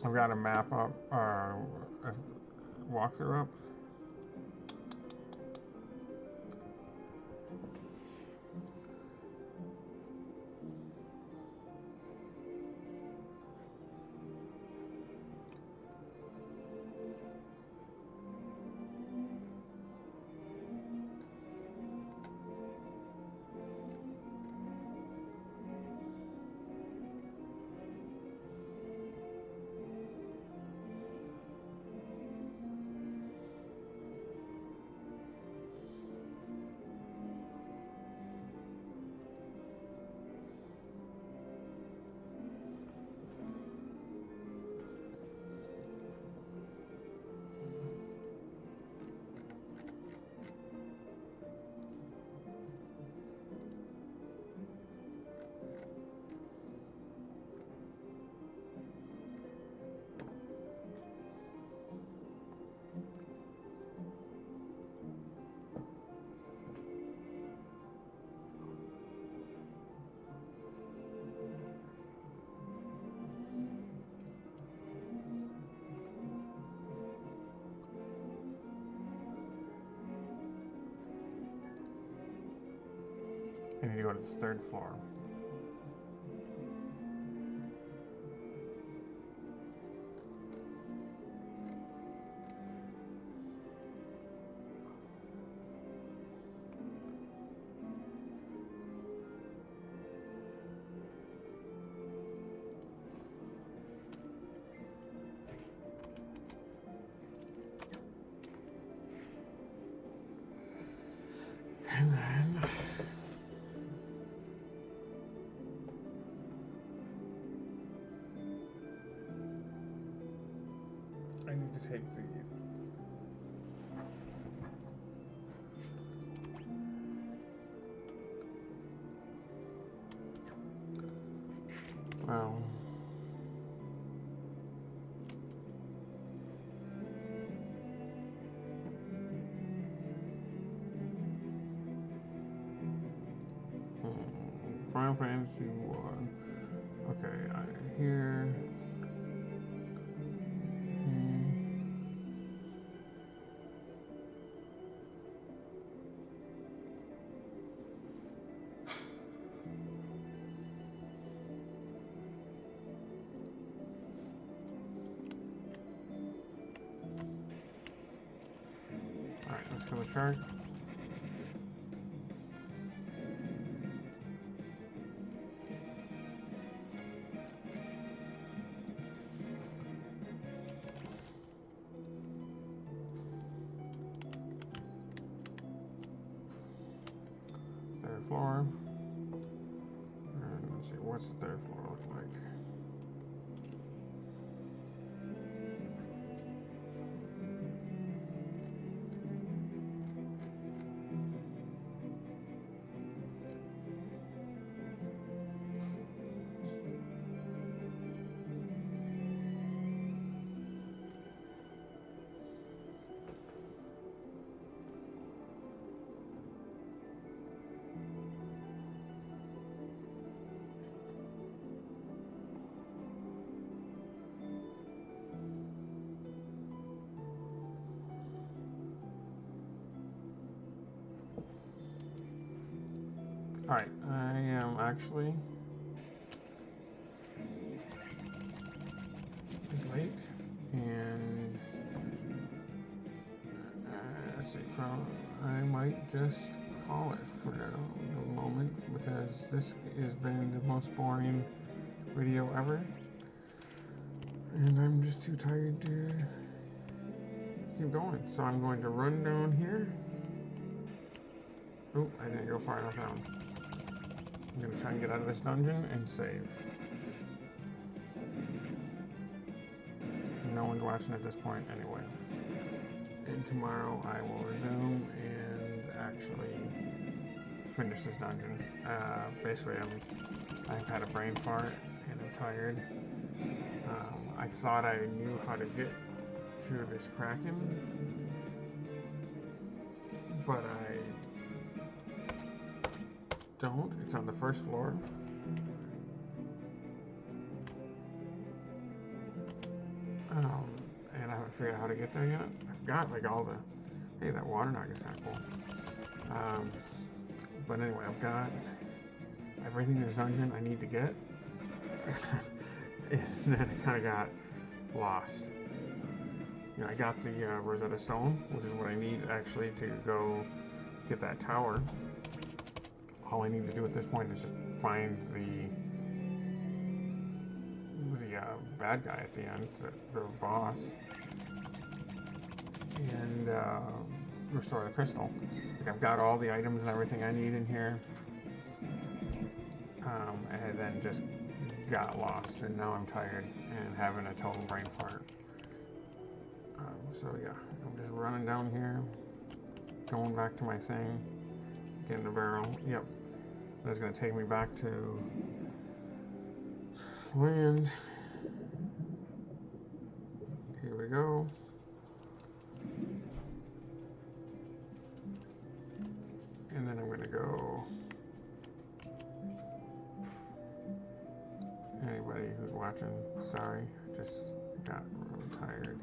I've got a map up, a walkthrough up. I need to go to the third floor. And then I need to take the well. Final Fantasy 1. Okay, here. shark. Third floor. And let's see, what's the third floor look like? Alright, I am actually late, and let's see, I might just call it for the moment, because this has been the most boring video ever, and I'm just too tired to keep going. So I'm going to run down here. Oh, I didn't go far enough down. I'm going to try and get out of this dungeon and save. No one's watching at this point anyway. And tomorrow I will resume and actually finish this dungeon. Basically, I've had a brain fart and I'm tired. I thought I knew how to get through this Kraken, but I don't. It's on the first floor. And I haven't figured out how to get there yet. I've got like all the... Hey, that water nog is kind of cool. But anyway, I've got everything in this dungeon I need to get. And then I kind of got lost. You know, I got the Rosetta Stone, which is what I need actually to go get that tower. All I need to do at this point is just find the bad guy at the end, the boss, and restore the crystal. Like, I've got all the items and everything I need in here, and then just got lost, and now I'm tired and having a total brain fart. So yeah, I'm just running down here, going back to my thing, getting the barrel. Yep, that's gonna take me back to land. Here we go. And then I'm gonna go. Anybody who's watching, sorry, I just got really tired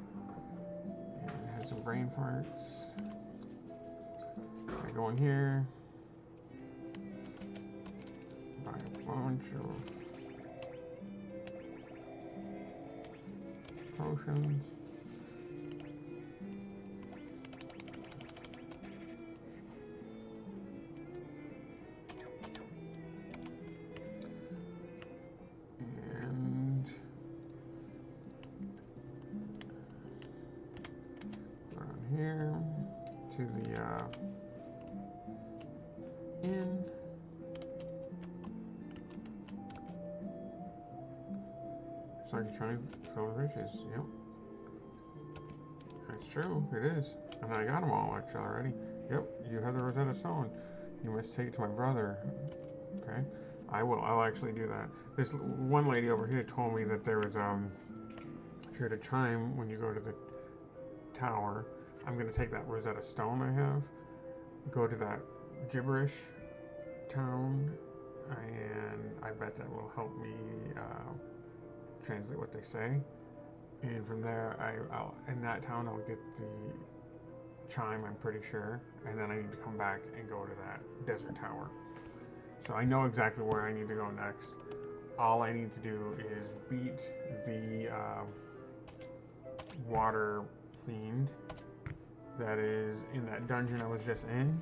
and had some brain farts. I go in here, buy a bunch of potions. And around here to the inn. So I can try and fill the riches. Yep. That's true, it is. And I got them all actually already. Yep, you have the Rosetta Stone. You must take it to my brother. Okay, I will. I'll actually do that. This one lady over here told me that there was here to chime when you go to the tower. I'm gonna take that Rosetta Stone I have, go to that gibberish town, and I bet that will help me translate what they say. And from there, I'll in that town I'll get the chime, I'm pretty sure, and then I need to come back and go to that desert tower. So I know exactly where I need to go next. All I need to do is beat the water fiend, that is in that dungeon I was just in.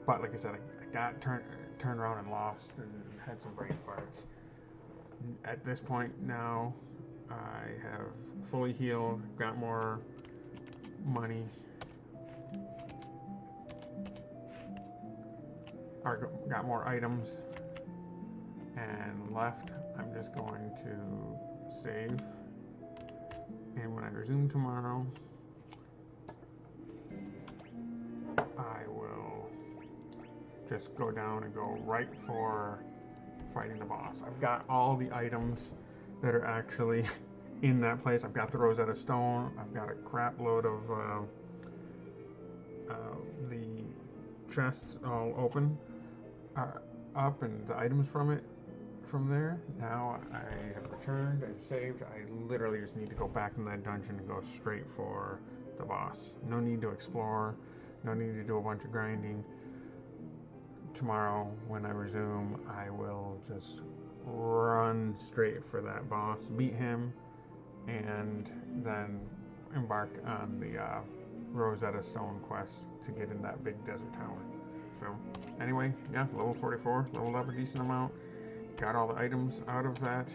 But like I said, I got turned around and lost and had some brain farts. At this point now, I have fully healed, got more money, or got more items, and left. I'm just going to save, and when I resume tomorrow, I will just go down and go right for fighting the boss. I've got all the items that are actually in that place. I've got the Rosetta Stone. I've got a crap load of the chests all open up, and the items from there. Now I have returned. I've saved. I literally just need to go back in that dungeon and go straight for the boss. No need to explore. No need to do a bunch of grinding. Tomorrow, when I resume, I will just run straight for that boss, beat him, and then embark on the Rosetta Stone quest to get in that big desert tower. So, anyway, yeah, level 44, leveled up a decent amount, got all the items out of that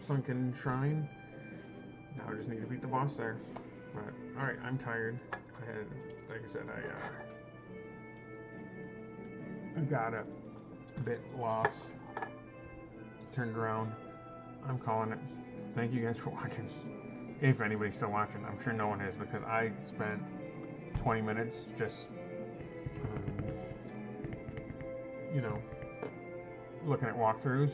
sunken shrine. Now I just need to beat the boss there. But, alright, I'm tired. Like I said, I got a bit lost, turned around. I'm calling it. Thank you guys for watching. If anybody's still watching, I'm sure no one is, because I spent 20 minutes just, looking at walkthroughs.